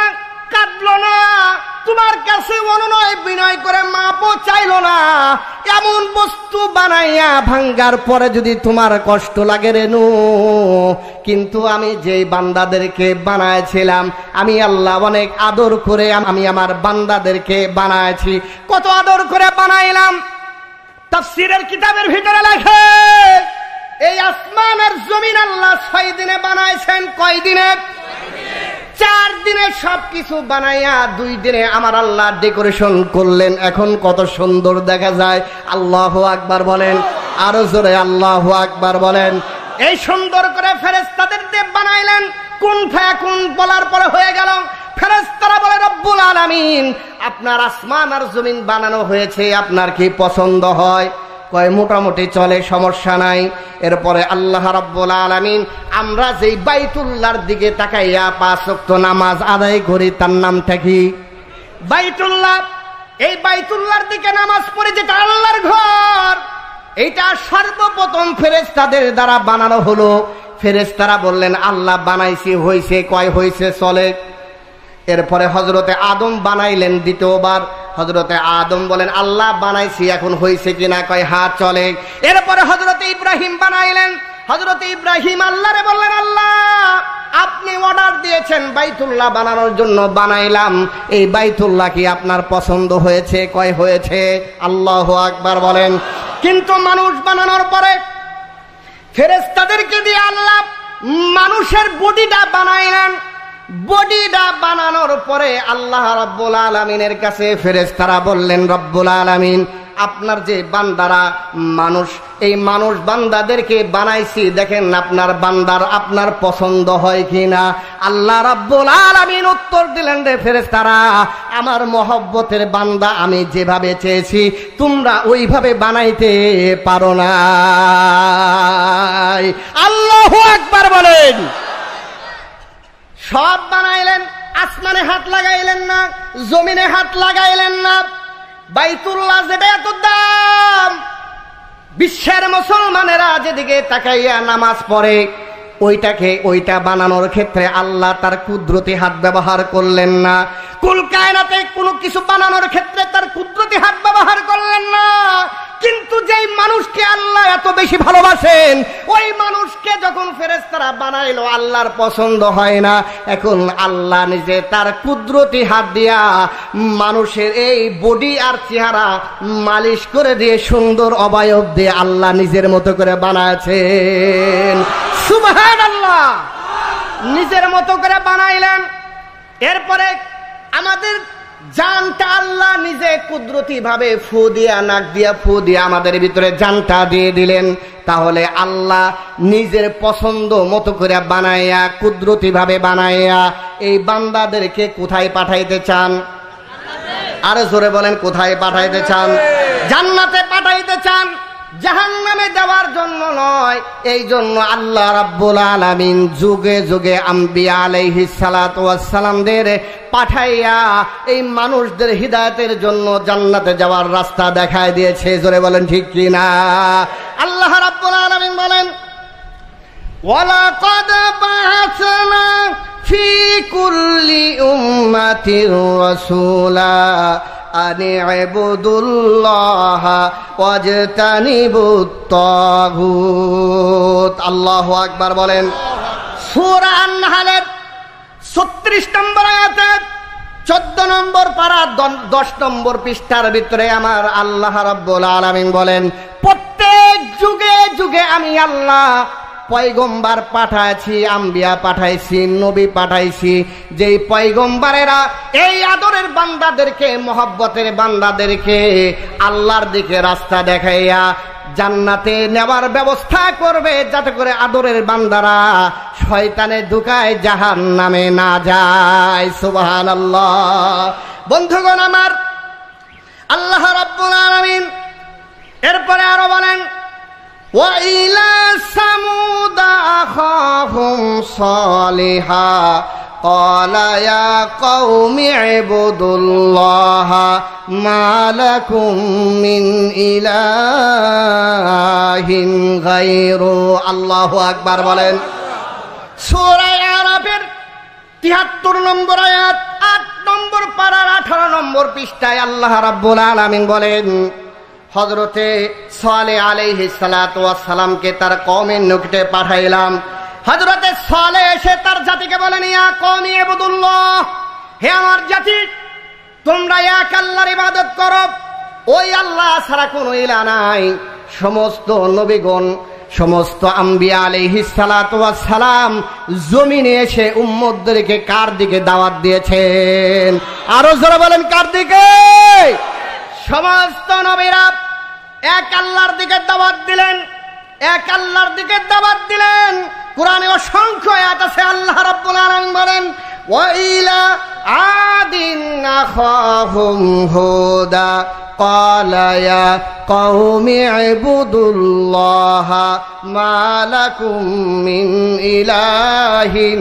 কাটলো না, তোমার কাছে অনুনয় বিনয় করে মাপও চাইলো না। এমন বস্তু বানাইয়া ভাঙ্গার পরে যদি তোমার কষ্ট লাগে, রে নূহ, কিন্তু আমি যেই বান্দাদেরকে বানাইছিলাম, আমি আল্লাহ অনেক আদর করে আমি আমার বান্দাদেরকে বানাইছি। কত আদর করে বানাইলাম। তাফসীরের কিতাবের ভিতরে লেখে, এই আসমান আর জমিন আল্লাহ 6 দিনে বানাইছেন। কয় দিনে? 4 দিনে সবকিছু বানাইয়া 2 দিনে আমার আল্লাহ ডেকোরেশন করলেন। এখন কত সুন্দর দেখা যায়। আল্লাহু আকবার বলেন, আরো জোরে আল্লাহু আকবার বলেন। এই সুন্দর করে ফেরেশতাদের দিয়ে বানাইলেন। কুন ফায়াকুন বলার পরে হয়ে গেল। ফেরেশতারা বলে, রব্বুল আলামিন, আপনার আসমান আর জমিন বানানো হয়েছে, আপনার কি পছন্দ হয়? কয় মোটামুটি চলে, সমস্যা নাই। এরপরে আল্লাহ রাব্বুল আলামিন, আমরা যেই বাইতুল্লাহর দিকে তাকাইয়া 5 ওয়াক্ত নামাজ আদায় করি, তার নামটা কি? বাইতুল্লাহ। এই বাইতুল্লাহর দিকে নামাজ পড়ে, যেটা আল্লাহর ঘর, এইটা সর্বপ্রথম ফেরেশতাদের দ্বারা বানানো হলো। ফেরেশতারা বললেন, আল্লাহ বানাইছি, হইছে? কয় হইছে, চলে। এরপরে হযরতে আদম বানাইলেন দ্বিতীয়বার। হযরতে আদম বলেন, আল্লাহ বানাইছি, এখন হইছে কিনা? কয় হ্যাঁ, চলে। এরপরে হযরতে ইব্রাহিম বানাইলেন। হযরতে ইব্রাহিম আল্লাহরে বললেন, আল্লাহ, আপনি অর্ডার দিয়েছেন বাইতুল্লাহ বানানোর জন্য, বানাইলাম। এই বাইতুল্লাহ কি আপনার পছন্দ হয়েছে? কয় হয়েছে। আল্লাহু আকবার বলেন। কিন্তু মানুষ বানানোর পরে ফেরেশতাদেরকে দিয়ে আল্লাহ মানুষের বডিটা বানাইলেন। বডিটা বানানোর পরে আল্লাহ রাব্বুল আলামিনের কাছে ফেরেশতারা বললেন, রব্বুল আলামিন, আপনার যে বান্দারা মানুষ, এই মানুষ বান্দাদেরকে বানাইছি, দেখেন আপনার বান্দার আপনার পছন্দ হয় কিনা। আল্লাহ রাব্বুল আলামিন উত্তর দিলেন, রে ফেরেশতারা, আমার মহব্বতের বান্দা আমি যেভাবে চেয়েছি তোমরা ওইভাবে বানাইতে পারো না। আল্লাহু আকবার বলেন। সব বানাইলেন, আসমানে হাত লাগাইলেন না, জমিনে হাত লাগাইলেন না। বাইতুল্লাহ যেটা এত দাম, বিশ্বের মুসলমানেরা যেদিকে তাকাইয়া নামাজ পড়ে, ওইটা বানানোর ক্ষেত্রে আল্লাহ তার কুদরতি হাত ব্যবহার করলেন না। কুল কায়নাতে কোনো কিছু বানানোর ক্ষেত্রে তার কুদরতি হাত ব্যবহার করলেন না। কিন্তু যেই মানুষকে আল্লাহ এত বেশি ভালোবাসেন, ওই মানুষকে যখন ফেরেশতারা বানাইলো আল্লাহর পছন্দ হয় না। এখন আল্লাহ নিজে তার কুদরতি হাত দিয়া মানুষের এই বডি আর চেহারা মালিশ করে দিয়ে সুন্দর অবয়ব দিয়ে আল্লাহ নিজের মতো করে বানাচ্ছেন। সুবহানাল্লাহ। নিজের মতো করে বানাইলেন। এরপরে আমাদের জানটা আল্লাহ নিজে কুদরতি ভাবে ফু দিয়া, নাক দিয়া ফু দিয়া আমাদের ভিতরে জানটা দিয়ে দিলেন। তাহলে আল্লাহ নিজের পছন্দ মতো করে বানাইয়া, কুদরতি ভাবে বানাইয়া এই বান্দাদেরকে কোথায় পাঠাইতে চান? আরো জোরে বলেন, কোথায় পাঠাইতে চান? জান্নাতে পাঠাইতে চান, জাহান্নামে যাওয়ার জন্য নয়। এই জন্য আল্লাহ রাব্বুল আলামিন যুগে যুগে আম্বিয়া আলাইহিস সালাতু ওয়াস সালামদের পাঠাইয়া এই মানুষদের হিদায়াতের জন্য জান্নাতে যাওয়ার রাস্তা দেখায় দিয়েছে। জোরে বলেন ঠিক কি না? আল্লাহ রাব্বুল আলামিন বলেন, ওয়ালাকাদ বা'আসনা ফি কুল্লি উম্মাতির রাসূলা আনি ইবুদুল্লাহ ওয়াজতানিবুত তাগুত। আল্লাহু আকবার বলেন। সূরা আন-নাহলের 36 নম্বর আয়াতে 14 নম্বর পারা 10 নম্বর পৃষ্ঠার ভিতরে আমার আল্লাহ রাব্বুল আলামিন বলেন, প্রত্যেক যুগে যুগে আমি আল্লাহ পয়গম্বর পাঠাইছি, আম্বিয়া পাঠাইছি, নবী পাঠাইছি। যেই পয়গম্বরেরা এই আদরের বান্দাদেরকে, মহব্বতের বান্দাদেরকে আল্লাহর দিকে রাস্তা দেখাইয়া জান্নাতে নেওয়ার ব্যবস্থা করবে, যাতে করে আদরের বান্দারা শয়তানের ধোঁকায় জাহান্নামে না যায়। সুবহানাল্লাহ। বন্ধুগণ আমার, আল্লাহ রাব্বুল আলামিন এরপরে আরো বলেন, وَإِلَى ثَمُودَ أَخَاهُمْ صَالِحًا قَالَ يَا قَوْمِ اعْبُدُوا اللَّهَ مَا لَكُمْ مِنْ إِلَٰهٍ غَيْرُهُ। আল্লাহু আকবার বলেন। সূরা আরাফের 73 নম্বর আয়াত 8 নম্বর পারার 18 নম্বর পৃষ্ঠায় আল্লাহ রাব্বুল আলামিন বলেন, হযরতে সালেহ আলাইহিস সালাতু ওয়াস সালামকে তার কওমের নিকটে পাঠাইলাম। হযরতে সালেহ এসে তার জাতিকে বলেন, ইয়া কওমি ইবুদুল্লাহ, হে আমার জাতি, তোমরা এক আল্লাহর ইবাদত করো, ওই আল্লাহ ছাড়া কোনো ইলাহ নাই। সমস্ত নবীগণ, সমস্ত আম্বিয়া আলাইহিস সালাতু ওয়াস সালাম জমিনে এসে উম্মতদেরকে কার দিকে দাওয়াত দিয়েছেন? আরো জোরে বলেন, কার দিকে? সমস্ত নবীরা এক আল্লাহর দিকে দাওয়াত দিলেন, এক আল্লাহর দিকে দাওয়াত দিলেন। কোরআনে অসংখ্য আয়াত আছে। আল্লাহ রাব্বুল আলামিন বলেন, ওয়াইলা আদিন আখাহুম হুদা ক্বালা ইয়া কওমি ইবুদুল্লাহা মা লাকুম মিন ইলাহিন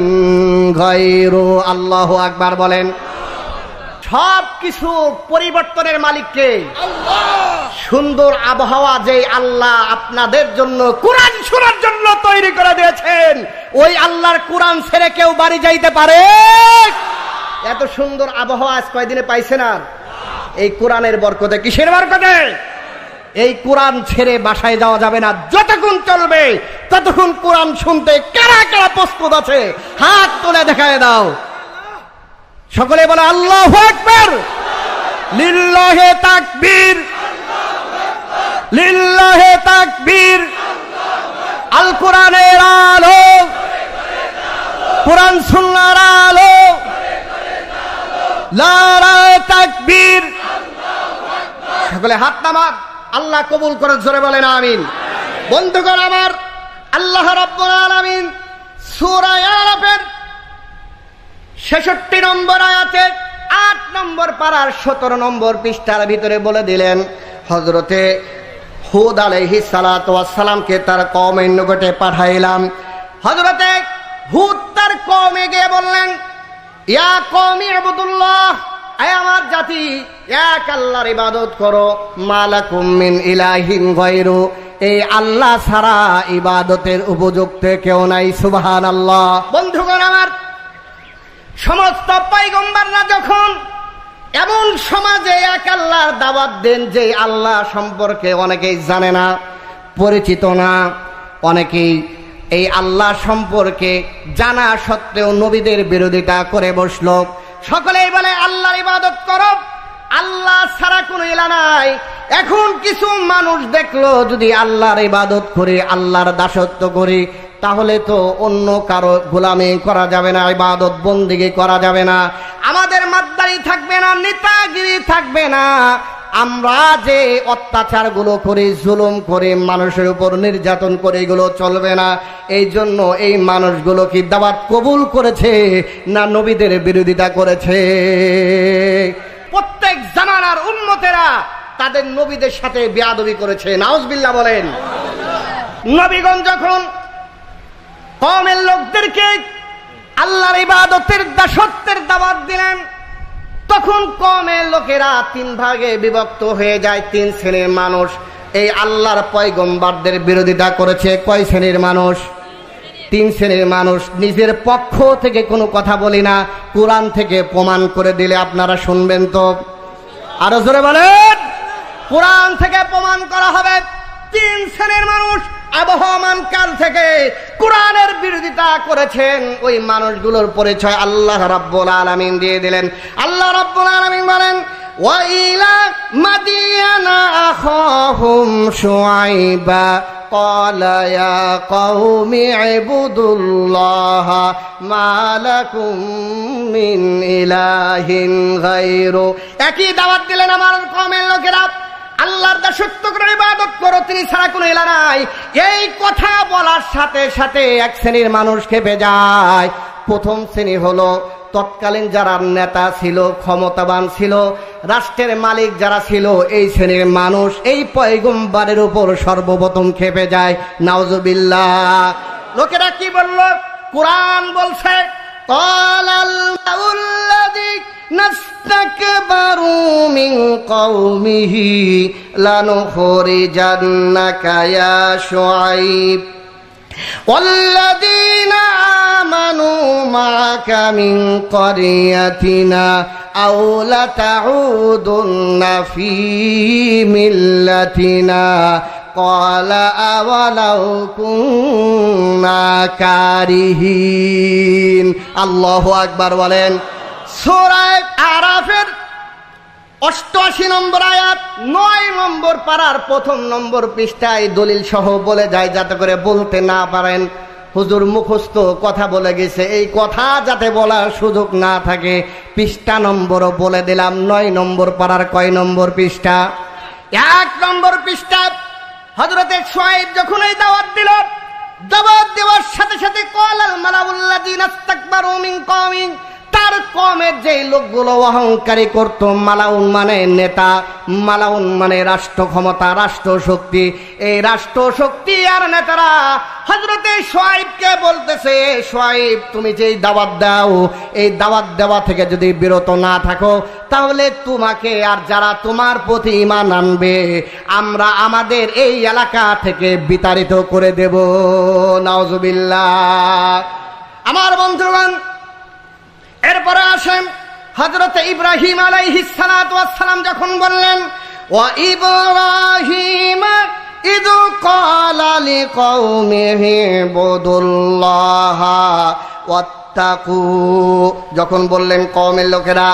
গায়রু। আল্লাহু আকবার বলেন। সব কিছু পরিবর্তনের মালিককে আল্লাহ। সুন্দর আবহাওয়া যে আল্লাহ আপনাদের জন্য কোরআন শোনার জন্য তৈরি করে দিয়েছেন, ওই আল্লাহর কোরআন ছেড়ে কেউ বাড়ি যাইতে পারে? এত সুন্দর আবহাওয়া আজ কয়দিনে পাইছেন? আর এই কোরআনের বরকতে। কিসের বরকতে? এই কোরআন ছেড়ে বাসায় যাওয়া যাবে না। যতক্ষণ চলবে ততক্ষণ কোরআন শুনতে কারা কারা প্রস্তুত আছে? হাত তুলে দেখায় দাও। সকলে বলে আল্লাহু আকবার। লিল্লাহি তাকবীর, লিল্লাহি তাকবীর। আল কোরআনের আলো কোরআন সুন্নাহর আলো, নারায়ে তাকবীর। সকলে হাত নামান, আল্লাহ কবুল করে জোরে বলেন আমিন। বন্ধুগণ আমার, আল্লাহ রাব্বুল আলামিন সূরা আরাফের 66 নম্বর আয়াতে 8 নম্বর পারার 17 নম্বর পৃষ্ঠার ভিতরে বলে দিলেন, হযরতে হুদ আলাইহিস সালাতু ওয়াস সালামকে তার কওমের নিকটে পাঠাইলাম। হযরতে হুদ তার কওমে গিয়ে বললেন, ইয়া কওমি ইবুদুল্লাহ, আয় আমার জাতি, এক আল্লাহর ইবাদত করো, মালাকুম মিন ইলাহিন গায়রু, এই আল্লাহ ছাড়া ইবাদতের উপযুক্ত কেউ নাই। সুবহানাল্লাহ। বন্ধুগণ আমার, সমস্ত পয়গম্বররা যখন এমন সমাজে এক আল্লাহর দাওয়াত দেন যে আল্লাহ সম্পর্কে অনেকেই জানে না, পরিচিত না, অনেকেই এই আল্লাহ সম্পর্কে জানা সত্ত্বেও নবীদের বিরোধিতা করে বসলো। সকলেই বলে আল্লাহর ইবাদত করো, আল্লাহ ছাড়া কোনো ইলাহ নাই। এখন কিছু মানুষ দেখলো যদি আল্লাহর ইবাদত করি, আল্লাহর দাসত্ব করি, তাহলে তো অন্য কারো গোলামি করা যাবে না, ইবাদত বন্দেগী করা যাবে না, আমাদের মাদ্দারি থাকবে না, নেতাগিরি থাকবে না, আমরা যে অত্যাচারগুলো করি, জুলুম করি, মানুষের উপর নির্যাতন করে, এগুলো চলবে না। এই জন্য এই মানুষগুলো কি দাওয়াত কবুল করেছে না নবীদের বিরোধিতা করেছে? প্রত্যেক জামানার উম্মতেরা তাদের নবীদের সাথে বেয়াদবি করেছে। নাউজুবিল্লাহ বলেন। নবীগণ যখন কওমের লোকদেরকে আল্লাহর ইবাদতের দাসত্বের দাওয়াত দিলেন, তখন কওমের লোকেরা 3 ভাগে বিভক্ত হয়ে যায়। 3 শ্রেণীর মানুষ এই আল্লাহর পয়গম্বরদের বিরোধিতা করেছে। কয় শ্রেণীর মানুষ? 3 শ্রেণীর মানুষ। নিজের পক্ষ থেকে কোনো কথা বলি না, কোরআন থেকে প্রমাণ করে দিলে আপনারা শুনবেন তো? আরো জোরে বলেন। কোরআন থেকে প্রমাণ করা হবে। 3 শ্রেণীর মানুষ আবহমান কাল থেকে কোরআনের বিরোধিতা করেছেন। ওই মানুষগুলোর পরিচয় আল্লাহ রাব্বুল আলামিন দিয়ে দিলেন। আল্লাহ রাব্বুল আলামিন বলেন, ওয়া ইলা মাদিয়ানা আখাহুম শুআইবা ক্বালা ইয়া কওমি ইবুদুল্লাহ মা লাকুম মিন ইলাহিন গায়রু। একই দাওয়াত দিলেন আমার কওমের লোকেরা, আল্লাহর দাসত্ব করে ইবাদত করো, তিনি ছাড়া কোনো ইলাহ নাই। এই কথা বলার সাথে সাথে এক শ্রেণীর মানুষ খেপে যায়। প্রথম শ্রেণী হলো তৎকালীন যারা নেতা ছিল, ক্ষমতাবান ছিল, রাষ্ট্রের মালিক যারা ছিল, এই শ্রেণীর মানুষ এই পয়গম্বরের উপর সর্বপ্রথম খেপে যায়। নাউজুবিল্লাহ। লোকেরা কি বলল? কোরআন বলছে, ক্বালাল মাউল্লাযী নাস্তাকবারু মিন কওমিহি লানুখরিজান্নাকা ইয়া শুআইব ওয়াল্লাযীনা আমানু মা'আকা মিন ক্বরিয়াতিনা আও লাতাউদুন্না ফী মিল্লাতিনা ক্বালা আওয়ালাউ কুন্না কারিহিন। আল্লাহু আকবার বলেন। সূরা আরাফের 88 নম্বর আয়াত 9 নম্বর পারার 1 নম্বর পৃষ্ঠায় দলিল সহ বলে যায়, যাতে করে বলতে না পারেন হুজুর মুখস্থ কথা বলে গেছে, এই কথা যাতে বলার সুযোগ না থাকে। পৃষ্ঠা নম্বরও বলে দিলাম। 9 নম্বর পারার কয় নম্বর পৃষ্ঠা? 1 নম্বর পৃষ্ঠা। হযরতে শুআইব যখন এই দাওয়াত দিল, দাওয়াত দেওয়ার সাথে সাথে ক্বালাল মালাউল্লাযীনা ইসতাকবারু মিন কওমি, তার কওমের যে লোকগুলো অহংকারী করত, মালাউন মানে নেতা, মালাউন মানে রাষ্ট্র ক্ষমতা, রাষ্ট্র শক্তি, এই রাষ্ট্র শক্তি আর নেতারা হযরতে শুআইবকে বলতেছে, শুআইব তুমি যে দাওয়াত দাও, এই দাওয়াত দেওয়া থেকে যদি বিরত না থাকো, তাহলে তোমাকে আর যারা তোমার প্রতি ঈমান আনবে আমরা আমাদের এই এলাকা থেকে বিতাড়িত করে দেব। নাউজুবিল্লাহ। আমার বন্ধুগণ, এরপরে আসেন হযরতে ইব্রাহিম আলাইহিস সালাতু ওয়াস সালাম যখন বললেন, ওয়া ইব্রাহিম ইদ ক্বালা লিকওমিহি ইবুদুল্লাহ ওয়াত্তাকু, যখন বললেন কওমের লোকেরা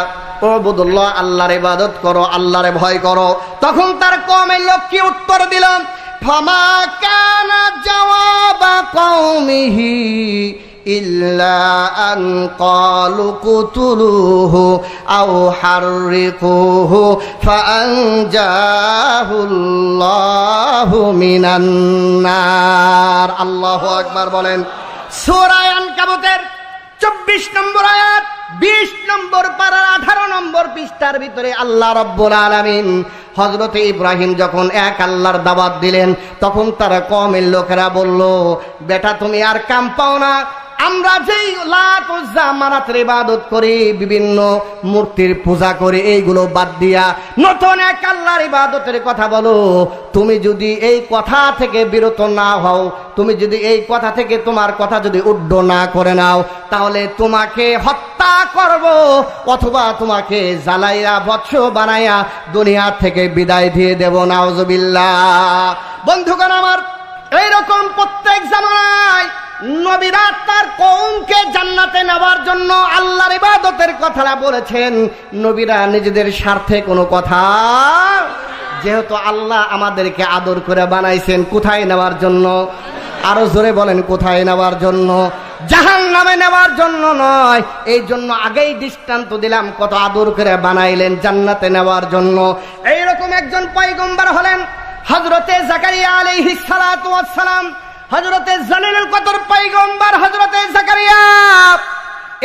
উবুদুল্লাহ, আল্লাহর ইবাদত করো, আল্লাহরে ভয় করো, তখন তার কওমের লোক কি উত্তর দিল? ফামা কানা জাওয়াবা কওমিহি ইল্লা আন ক্বালু কুতুলুহু আও হাররিকুহু ফাআনজাহুল্লাহু মিনান নার। আল্লাহু আকবার বলেন। সূরা আনকাবুতের 24 নম্বর আয়াত, 20 নম্বর পারার 18 নম্বর পৃষ্ঠার ভিতরে আল্লাহ রাব্বুল আলামিন হযরত ইব্রাহিম যখন এক আল্লাহর দাওয়াত দিলেন, তখন তারা কওমের লোকেরা বলল, বেটা তুমি আর কাম পাও না, আমরা যেই লাত উজ্জা মানাতের ইবাদত করি, বিভিন্ন মূর্তির পূজা করি, এইগুলো বাদ দিয়া নতুন এক আল্লাহর ইবাদতের কথা বলো। তুমি যদি এই কথা থেকে বিরত না হও, তুমি যদি এই কথা থেকে তোমার কথা যদি উড্ড না করে নাও, তাহলে তোমাকে হত্যা করব অথবা তোমাকে জ্বালাইয়া বৎস বানাইয়া দুনিয়া থেকে বিদায় দিয়ে দেব। নাউজুবিল্লাহ। বন্ধুগণ আমার, এইরকম প্রত্যেক জামানায় নবীরা তার কওমকে জান্নাতে নেওয়ার জন্য আল্লাহর ইবাদতের কথাটা বলেছেন। নবীরা নিজেদের স্বার্থে কোনো কথা, যেহেতু আল্লাহ আমাদেরকে আদর করে বানাইছেন কোথায় নেওয়ার জন্য? আরো জোরে বলেন, কোথায় নেওয়ার জন্য? জাহান্নামে নেওয়ার জন্য নয়। এই জন্য আগেই দৃষ্টান্ত দিলাম, কত আদর করে বানাইলেন জান্নাতে নেওয়ার জন্য। এইরকম একজন পয়গম্বর হলেন হযরতে জাকারিয়া আলাইহিস সালাতু ওয়াস সালাম। হযরতে জালিলুল কদর পয়গম্বর হযরতে জাকারিয়া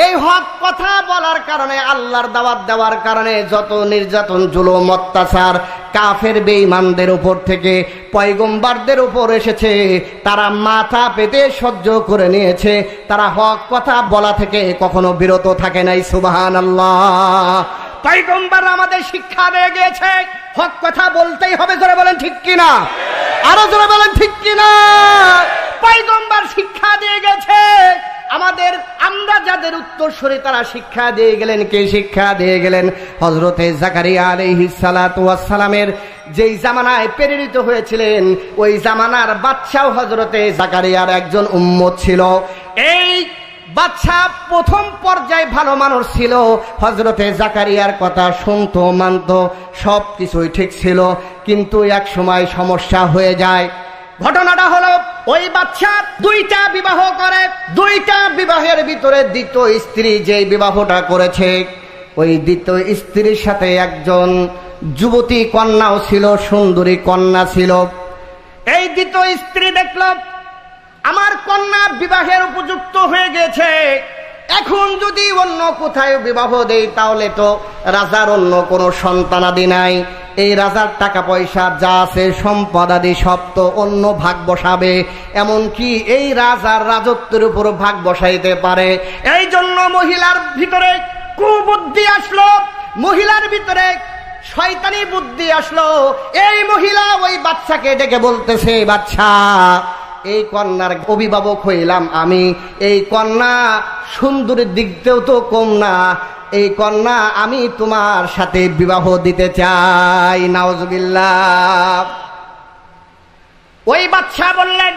এই হক কথা বলার কারণে, আল্লাহর দাওয়াত দেওয়ার কারণে যত নির্যাতন জুলুম অত্যাচার কাফের বেঈমানদের উপর থেকে পয়গম্বরদের উপর এসেছে, তারা মাথা পেতে সহ্য করে নিয়েছে। তারা হক কথা বলা থেকে কখনো বিরত থাকে নাই। সুবহানাল্লাহ। পয়গম্বর আমাদের শিক্ষা দিয়ে গিয়েছে, হক কথা বলতেই হবে। জোরে বলেন ঠিক কিনা? আরো জোরে বলেন ঠিক কিনা? পয়গম্বর শিক্ষা দিয়ে গেছে আমাদের। আমরা যাদের উত্তরসূরি তারা শিক্ষা দিয়ে গেলেন। কে শিক্ষা দিয়ে গেলেন? হযরতে জাকারিয়া আলাইহিস সালাতু ওয়াস সালামের যেই জামানায় প্রেরিত হয়েছিলেন, ওই জামানার বাদশা হযরতে জাকারিয়ার একজন উম্মত ছিল। এই বাদশা প্রথম পর্যায়ে ভালো মানুষ ছিল, হযরতে জাকারিয়ার কথা শুনতো, মানতো, সব কিছুই ঠিক ছিল। কিন্তু এক সময় সমস্যা হয়ে যায়। ঘটনাটা হলো, ওই বাদশা 2টা বিবাহ করে। 2টা বিবাহের ভিতরে দ্বিতীয় স্ত্রী যে বিবাহটা করেছে, ওই দ্বিতীয় স্ত্রীর সাথে একজন যুবতী কন্যাও ছিল, সুন্দরী কন্যা ছিল। এই দ্বিতীয় স্ত্রী দেখল আমার কন্যা বিবাহের উপযুক্ত হয়ে গেছে, এখন যদি অন্য কোথায় বিবাহ দেই তাহলে তো রাজার অন্য কোনো সন্তানাদি নাই, এই রাজার টাকা পয়সা যা আছে সম্পদাদি সব তো অন্য ভাগ বসাবে, এমনকি এই রাজার রাজত্বের উপর ভাগ বসাইতে পারে। এই জন্য মহিলার ভিতরে কুবুদ্ধি আসলো, মহিলার ভিতরে শয়তানি বুদ্ধি আসলো। এই মহিলা ওই বাচ্চাকে ডেকে বলতেছে, বাচ্চা, এই কন্যার অভিভাবক হইলাম আমি, এই কন্যা সুন্দরীর দিক দিয়েও তো কম না, এই কন্যা আমি তোমার সাথে বিবাহ দিতে চাই। নাউজুবিল্লাহ। ওই বাচ্চা বললেন,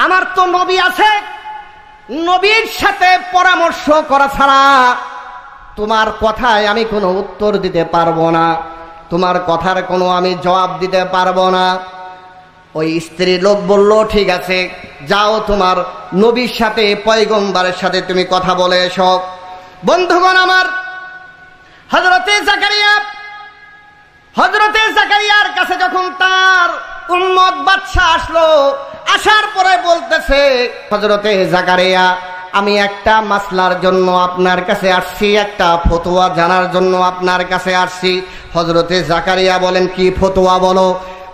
আমার তো নবী আছে, নবীর সাথে পরামর্শ করা ছাড়া তোমার কথায় আমি কোনো উত্তর দিতে পারবো না, তোমার কথার কোনো আমি জবাব দিতে পারবো না। ওই স্ত্রী লোক বলল, ঠিক আছে, যাও তোমার নবীর সাথে পয়গম্বরের সাথে তুমি কথা বলে এসো। বন্ধুগণ আমার, হযরতে জাকারিয়ার কাছে যখন তার উম্মত বাদশা আসলো, আসার পরে বলতেছে, হযরতে জাকারিয়া, আমি একটা মাসলার জন্য আপনার কাছে আসছি, একটা ফতোয়া জানার জন্য আপনার কাছে আসছি। হযরতে জাকারিয়া বলেন, কি ফতোয়া বলো?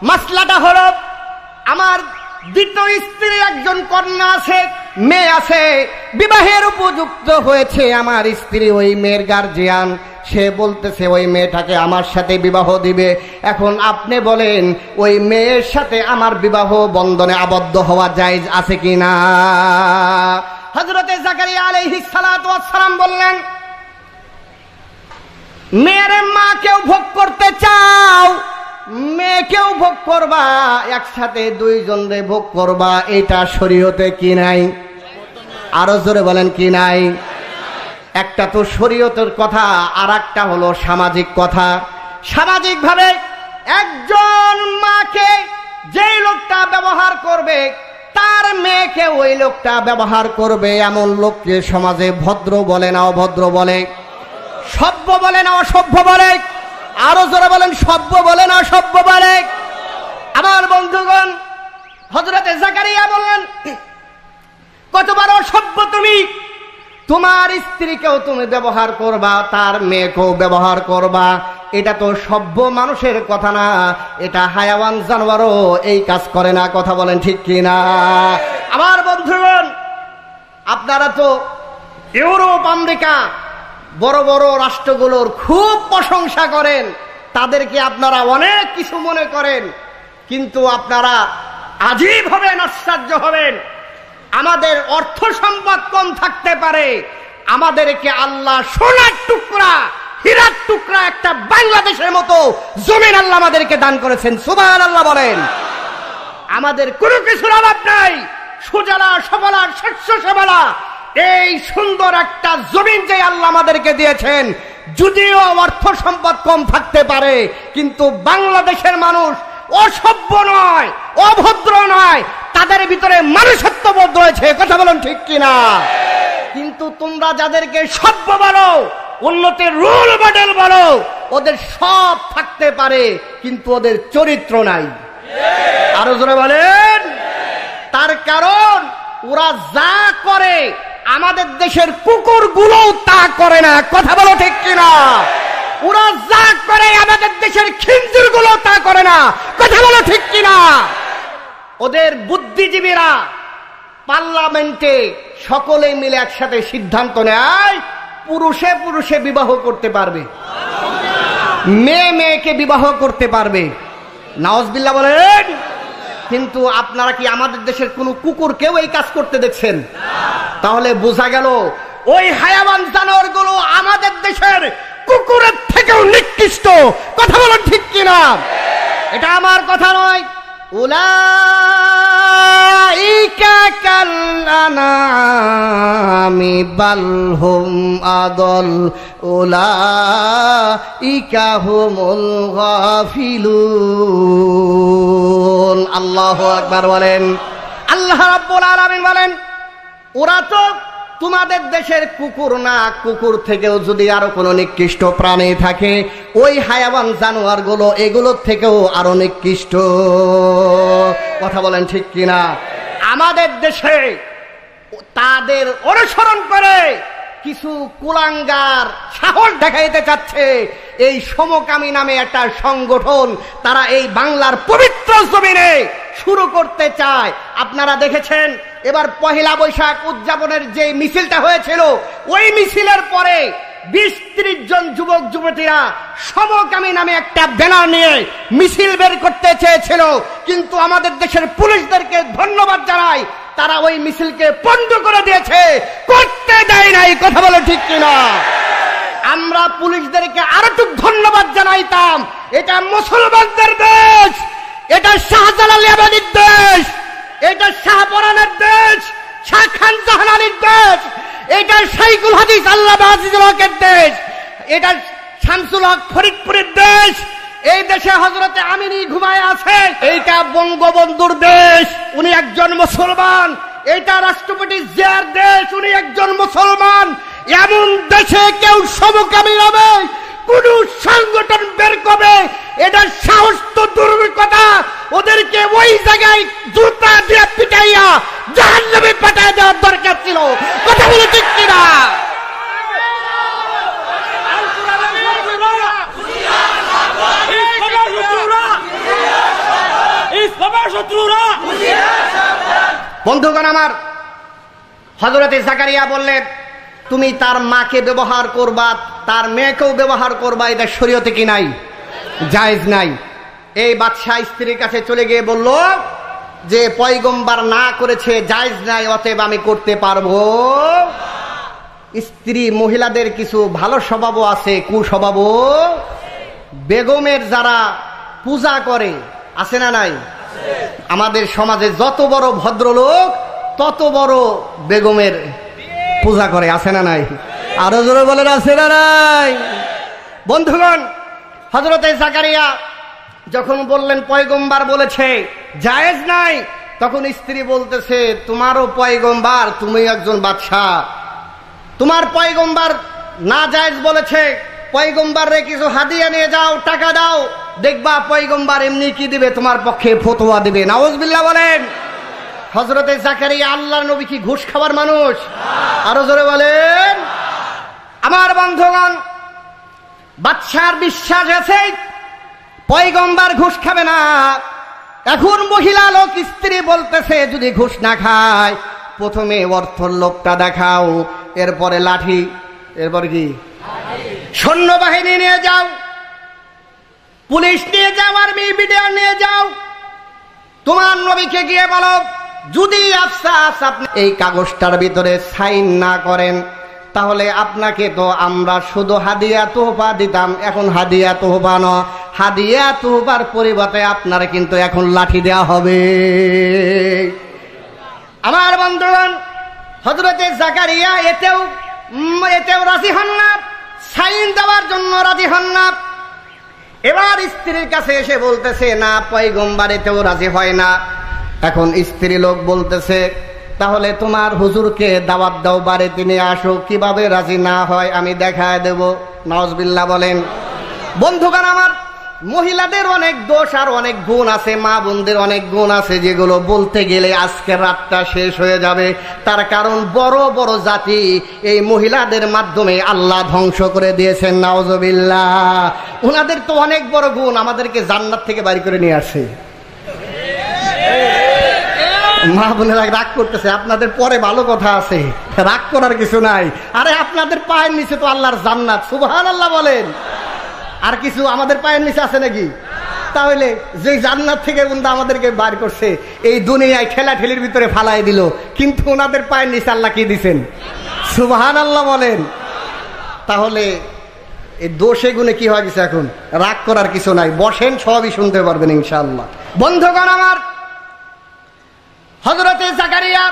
মাসলাটা হলো, আমার দ্বিতীয় স্ত্রী একজন কন্যা আছে, মেয়ে আছে, বিবাহের উপযুক্ত হয়েছে আমার স্ত্রী, ওই মেয়ের গার্জিয়ান, সে বলতেছে ওই মেয়েটাকে আমার সাথে বিবাহ দিবে। এখন আপনি বলেন, ওই মেয়ের সাথে আমার বিবাহ বন্ধনে আবদ্ধ হওয়া জায়েজ আছে কিনা? হযরতে জাকারিয়া আলাইহিস সালাতু ওয়াস সালাম বললেন, মেয়ের মাকেও ভোগ করতে চাও, মেয়েকেও ভোগ করবা, একসাথে দুইজনরে ভোগ করবা, এটা শরীয়তে কি নাই? আরো জোরে বলেন, কি নাই? একটা তো শরীয়তের কথা, আর একটা হলো সামাজিক কথা। সামাজিক ভাবে একজন মাকে যেই লোকটা ব্যবহার করবে, তার মেয়েকে ওই লোকটা ব্যবহার করবে, এমন লোককে সমাজে ভদ্র বলে না অভদ্র বলে, সভ্য বলে না অসভ্য বলে? আরো জোরে বলেন, সভ্য বলে না অসভ্য বলে? আমার বন্ধুগণ, হযরতে জাকারিয়া বললেন, কত বড় অসভ্য তুমি! তোমার স্ত্রীকেও তুমি ব্যবহার করবা, তার মেয়েকেও ব্যবহার করবা। এটা তো সভ্য মানুষের কথা না, এটা হায়াওয়ান জানোয়ারও এই কাজ করে না। কথা বলেন ঠিক কি না? আমার বন্ধুগণ, আপনারা তো ইউরোপ আমেরিকা বড় বড় রাষ্ট্রগুলোর খুব প্রশংসা করেন, তাদেরকে আপনারা অনেক কিছু মনে করেন, কিন্তু আপনারা আজীব হবেন, আশ্চর্য হবেন। আমাদের অর্থ সম্পদ কম থাকতে পারে, আমাদেরকে আল্লাহ সোনার টুকরা, হীরার টুকরা একটা বাংলাদেশের মতো জমিন আল্লাহ আমাদেরকে দান করেছেন। সুবহানাল্লাহ বলেন। আমাদের কোনো কিছুর অভাব নাই, সুজলা সবলা শস্য শ্যামলা এই সুন্দর একটা জমিন যে আল্লাহ আমাদেরকে দিয়েছেন, যদিও অর্থ সম্পদ কম থাকতে পারে, কিন্তু বাংলাদেশের মানুষ অসভ্য নয়, অভদ্র নয়, তাদের ভিতরে মানুষত্ববোধ রয়েছে। কথা বলুন ঠিক কিনা? কিন্তু তোমরা যাদেরকে সভ্য বলো, উন্নতির রোল মডেল বলো, ওদের সব থাকতে পারে কিন্তু ওদের চরিত্র নাই। আরো জোরে বলেন। তার কারণ ওরা যা করে আমাদের দেশের কুকুরগুলোও তা করে না। কথা বলো ঠিক কিনা? ওরা যা করে আমাদের দেশের খিঞ্জিরগুলো তা করে না। কথা বলো ঠিক কিনা? ওদের বুদ্ধিজীবীরা পার্লামেন্টে সকলে মিলে একসাথে সিদ্ধান্ত নেয় পুরুষে পুরুষে বিবাহ করতে পারবে, মেয়ে মেয়েকে বিবাহ করতে পারবে। নাউজুবিল্লাহ বলেন। কিন্তু আপনারা কি আমাদের দেশের কোন কুকুরকেও এই কাজ করতে দেখছেন? তাহলে বোঝা গেল ওই হায়াওয়ান জানোয়ারগুলো আমাদের দেশের কুকুরের থেকেও নিকৃষ্ট। কথা বলেন ঠিক কিনা? এটা আমার কথা নয়। উলাইকা কাল আনামি বাল হুম আদল উলাইকা হুমুল গাফিলুন। আল্লাহু আকবার বলেন। আল্লাহ রাব্বুল আলামিন বলেন, ওরা তো তোমাদের দেশের কুকুর না, কুকুর থেকেও যদি আরো কোনো নিকৃষ্ট প্রাণী থাকে, ওই হায়াওয়ান জানোয়ার গুলো এগুলোর থেকেও আরো নিকৃষ্ট। কথা বলেন ঠিক কিনা? আমাদের দেশে তাদের অনুসরণ করে কিছু কুলাঙ্গার সাহস দেখাইতে চাচ্ছে, এই সমকামী নামে একটা সংগঠন তারা এই বাংলার পবিত্র জমিনে শুরু করতে চায়। আপনারা দেখেছেন এবার পহেলা বৈশাখ উদযাপনের যে মিছিলটা হয়েছিল, ওই মিছিলের পরে 20-30 জন যুবক যুবতীরা সমকামী নামে একটা ব্যানার নিয়ে মিছিল বের করতে চেয়েছিল, কিন্তু আমাদের দেশের পুলিশদেরকে ধন্যবাদ জানাই, তারা ওই মিছিলকে বন্ধ করে দিয়েছে, করতে দেয় নাই। কথা বলে ঠিক কিনা? আমরা পুলিশদেরকে আরো একটু ধন্যবাদ জানাইতাম। এটা মুসলমানদের দেশ, এটা শাহজালাল আবাদীর দেশ, এটা শাহপরানের দেশ, শাহ খান জাহানারীর দেশ, এটা শাইখুল হাদিস আল্লামা আজিজুল হকের দেশ, এটা শামসুল হক ফরিদপুরের দেশ, এই দেশে হযরতে আমিনী ঘুমায় আছে, এইটা বঙ্গবন্ধুর দেশ, উনি একজন মুসলমান, এটা রাষ্ট্রপতি জিয়ার দেশ, উনি একজন মুসলমান। এমন দেশে কেউ সমকামী হবে, কোন সংগঠন বের করবে, এটা সাহস তো দূরের কথা, ওদেরকে ওই জায়গায় জুতা দিয়ে পিটাইয়া জাহান্নামে পাঠায় দেওয়ার দরকার ছিল। কথা বলে ঠিক কিনা? বন্ধুগণ আমার, হযরতে জাকারিয়া বললেন, তুমি তার মাকে ব্যবহার করবা, তার মেয়েকেও ব্যবহার করবা, এটা শরীয়তে কি নাই? জায়েজ নাই। এই বাদশাহ স্ত্রীর কাছে চলে গিয়ে বলল যে পয়গম্বর না করেছে, জায়েজ নাই, অতএব আমি করতে পারবো। স্ত্রী মহিলাদের কিছু ভালো স্বভাবও আছে, কুস্বভাবও। বেগমের যারা পূজা করে আছে না নাই? আমাদের সমাজে যত বড় ভদ্রলোক তত বড় বেগমের পূজা করে, আছে না নাই? আরো জোরে বলেন, আছে না নাই? বন্ধুগণ, হযরতে জাকারিয়া যখন বললেন পয়গম্বর বলেছে জায়েজ নাই, তখন স্ত্রী বলতেছে, তোমারও পয়গম্বর, তুমি একজন বাদশাহ, তোমার পয়গম্বর নাজায়েজ বলেছে, পয়গম্বরে কিছু হাদিয়া নিয়ে যাও, টাকা দাও, দেখবা পয়গম্বর এমনি কি দিবে, তোমার পক্ষে ফতোয়া দিবে। নাউজুবিল্লাহ বলেন। হযরতে জাকারিয়া আল্লাহর নবী কি ঘুষ খাওয়ার মানুষ? আরো জোরে বলেন। আমার বন্ধুগণ, বাদশার বিশ্বাস আছে পয়গম্বর ঘুষ খাবে না। এখন মহিলা লোক স্ত্রী বলতেছে, যদি ঘুষ না খায় প্রথমে অর্থর লোকটা দেখাও, এরপরে লাঠি, এরপর কি সৈন্যবাহিনী নিয়ে যাও, পুলিশ নিয়ে যাও, আর্মি বিডিআর নিয়ে যাও, তোমার নবীকে গিয়ে বলো যদি আফসাস আপনি এই কাগজটার ভিতরে সাইন না করেন তাহলে আপনাকে তো আমরা শুধু হাদিয়া তোহফা দিতাম, এখন হাদিয়া তোহফা নয়, হাদিয়া তোহফার পরিবর্তে আপনার কিন্তু এখন লাঠি দেওয়া হবে। আমার বন্ধুগণ, হযরতে জাকারিয়া এতেও রাজি হন না, সাইন দেওয়ার জন্য রাজি হন না। এবার স্ত্রীর কাছে এসে বলতেছে, না পয়গম্বর এতেও রাজি হয় না। এখন স্ত্রী লোক বলতেছে, তাহলে তোমার হুজুরকে দাওয়াত দাও, বাড়িতে নিয়ে আসো, কিভাবে রাজি না হয় আমি দেখায় দেব। নাউজুবিল্লাহ বলেন। বন্ধুগণ আমার, মহিলাদের অনেক দোষ আর অনেক গুণ আছে, মা বোনদের অনেক গুণ আছে, যেগুলো বলতে গেলে আজকের রাতটা শেষ হয়ে যাবে। তার কারণ বড় বড় জাতি এই মহিলাদের মাধ্যমে আল্লাহ ধ্বংস করে দিয়েছেন। নাউজুবিল্লাহ। ওনাদের তো অনেক বড় গুণ, আমাদেরকে জান্নাত থেকে বাইর করে নিয়ে আসে। মা বোনেরা রাগ করতেছে, আপনাদের পরে ভালো কথা আছে, রাগ করার কিছু নাই। আরে আপনাদের পায়ের নিচে তো আল্লাহর জান্নাত, সুবহানাল্লাহ বলেন। আর কিছু আমাদের পায়ের নিচে আছে নাকি? তাহলে যে জান্নাত থেকে বন্ধু আমাদেরকে বার করছে, এই দুনিয়ায় ঠেলাঠেলির ভিতরে ফালাই দিল, কিন্তু ওনাদের পায়ের নিচে আল্লাহ কি দিছেন? সুবহানাল্লাহ বলেন। তাহলে এই দোষে গুণে কি হয়ে গেছে? এখন রাগ করার কিছু নাই, বসেন, সবই শুনতে পারবেন ইনশাআল্লাহ। বন্ধুগণ আমার, হযরতে জাকারিয়া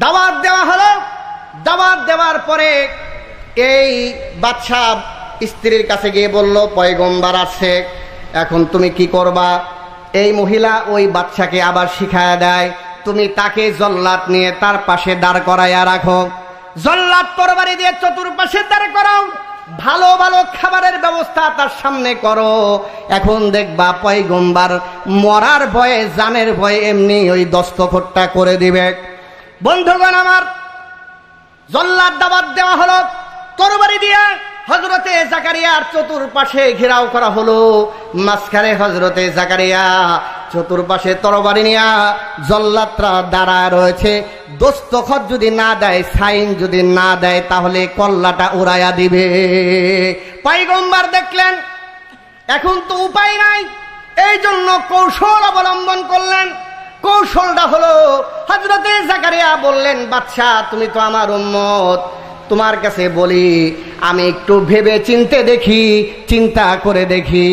দাওয়াত দেওয়া হলো। দাওয়াত দেওয়ার পরে এই বাদশা স্ত্রীর কাছে গিয়ে বলল, পয়গম্বর আসছে, এখন তুমি কি করবা? এই মহিলা ওই বাদশাকে আবার শিখায়া দেয়, তুমি তাকে জল্লাদ নিয়ে তার পাশে দাঁড় করাইয়া রাখো, জল্লাদ তরবারি দিয়ে চতুর্পাশে দাঁড় করাও, ভালো ভালো খাবারের ব্যবস্থা তার সামনে করো। এখন দেখবা পয়গম্বর মরার ভয়ে, জানের ভয়ে এমনি ওই দস্তখতটা করে দিবে। বন্ধুগণ আমার, জল্লাদ দাওয়াত দেওয়া হলো, তরবারি দিয়ে হযরতে জাকারিয়ার চতুর্পাশে ঘেরাও করা হলো। মাঝখানে হযরতে জাকারিয়া, চতুর্পাশে তরবারি নিয়া জল্লাদরা দাঁড়ায় রয়েছে। দস্তখত যদি না দেয়, সাইন যদি না দেয়, তাহলে কল্লাটা উড়াইয়া দিবে। পয়গম্বর দেখলেন এখন তো উপায় নাই, এই জন্য কৌশল অবলম্বন করলেন। কৌশলটা হলো, হযরতে জাকারিয়া বললেন, বাদশা তুমি তো আমার উম্মত, তোমার কাছে বলি আমি একটু ভেবে চিন্তে দেখি, চিন্তা করে দেখি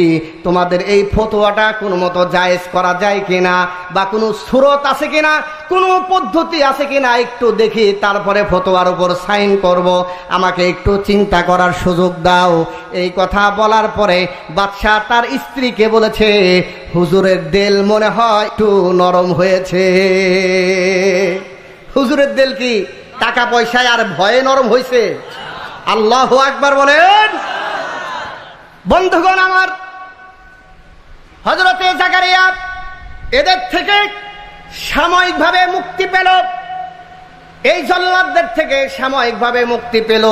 তোমাদের এই ফতোয়াটা কোনো মতো জায়েজ করা যায় কিনা, বা কোনো সুরত আছে কিনা, কোনো পদ্ধতি আছে কিনা একটু দেখি, তারপরে ফতোয়ার উপর সাইন করব, আমাকে একটু চিন্তা করার সুযোগ দাও। এই কথা বলার পরে বাদশা তার স্ত্রীকে বলেছে, হুজুরের দিল মনে হয় একটু নরম হয়েছে। হুজুরের দিল কি টাকা পয়সায় আর ভয়ে নরম হয়েছে? আল্লাহু আকবার বলেন। বন্ধুগণ আমার, হযরতে জাকারিয়া এদের থেকে সাময়িকভাবে মুক্তি পেল, এই জল্লাদদের থেকে সাময়িকভাবে মুক্তি পেল,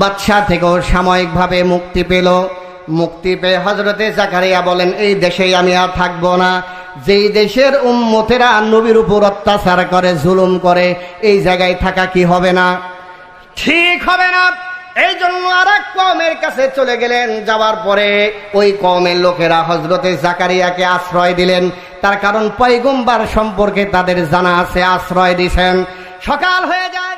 বাদশা থেকেও সাময়িকভাবে মুক্তি পেল। মুক্তি পেয়ে হযরতে জাকারিয়া বলেন, এই দেশেই আমি আর থাকবো না। যেই দেশের উম্মতেরা নবীর উপর অত্যাচার করে, জুলুম করে, এই জায়গায় থাকা কি হবে না? ঠিক হবে না। এই জন্য আরেক কওমের কাছে চলে গেলেন। যাওয়ার পরে ওই কওমের লোকেরা হযরতে জাকারিয়াকে আশ্রয় দিলেন, তার কারণ পয়গম্বর সম্পর্কে তাদের জানা আছে, আশ্রয় দিয়েছেন। সকাল হয়ে যায়।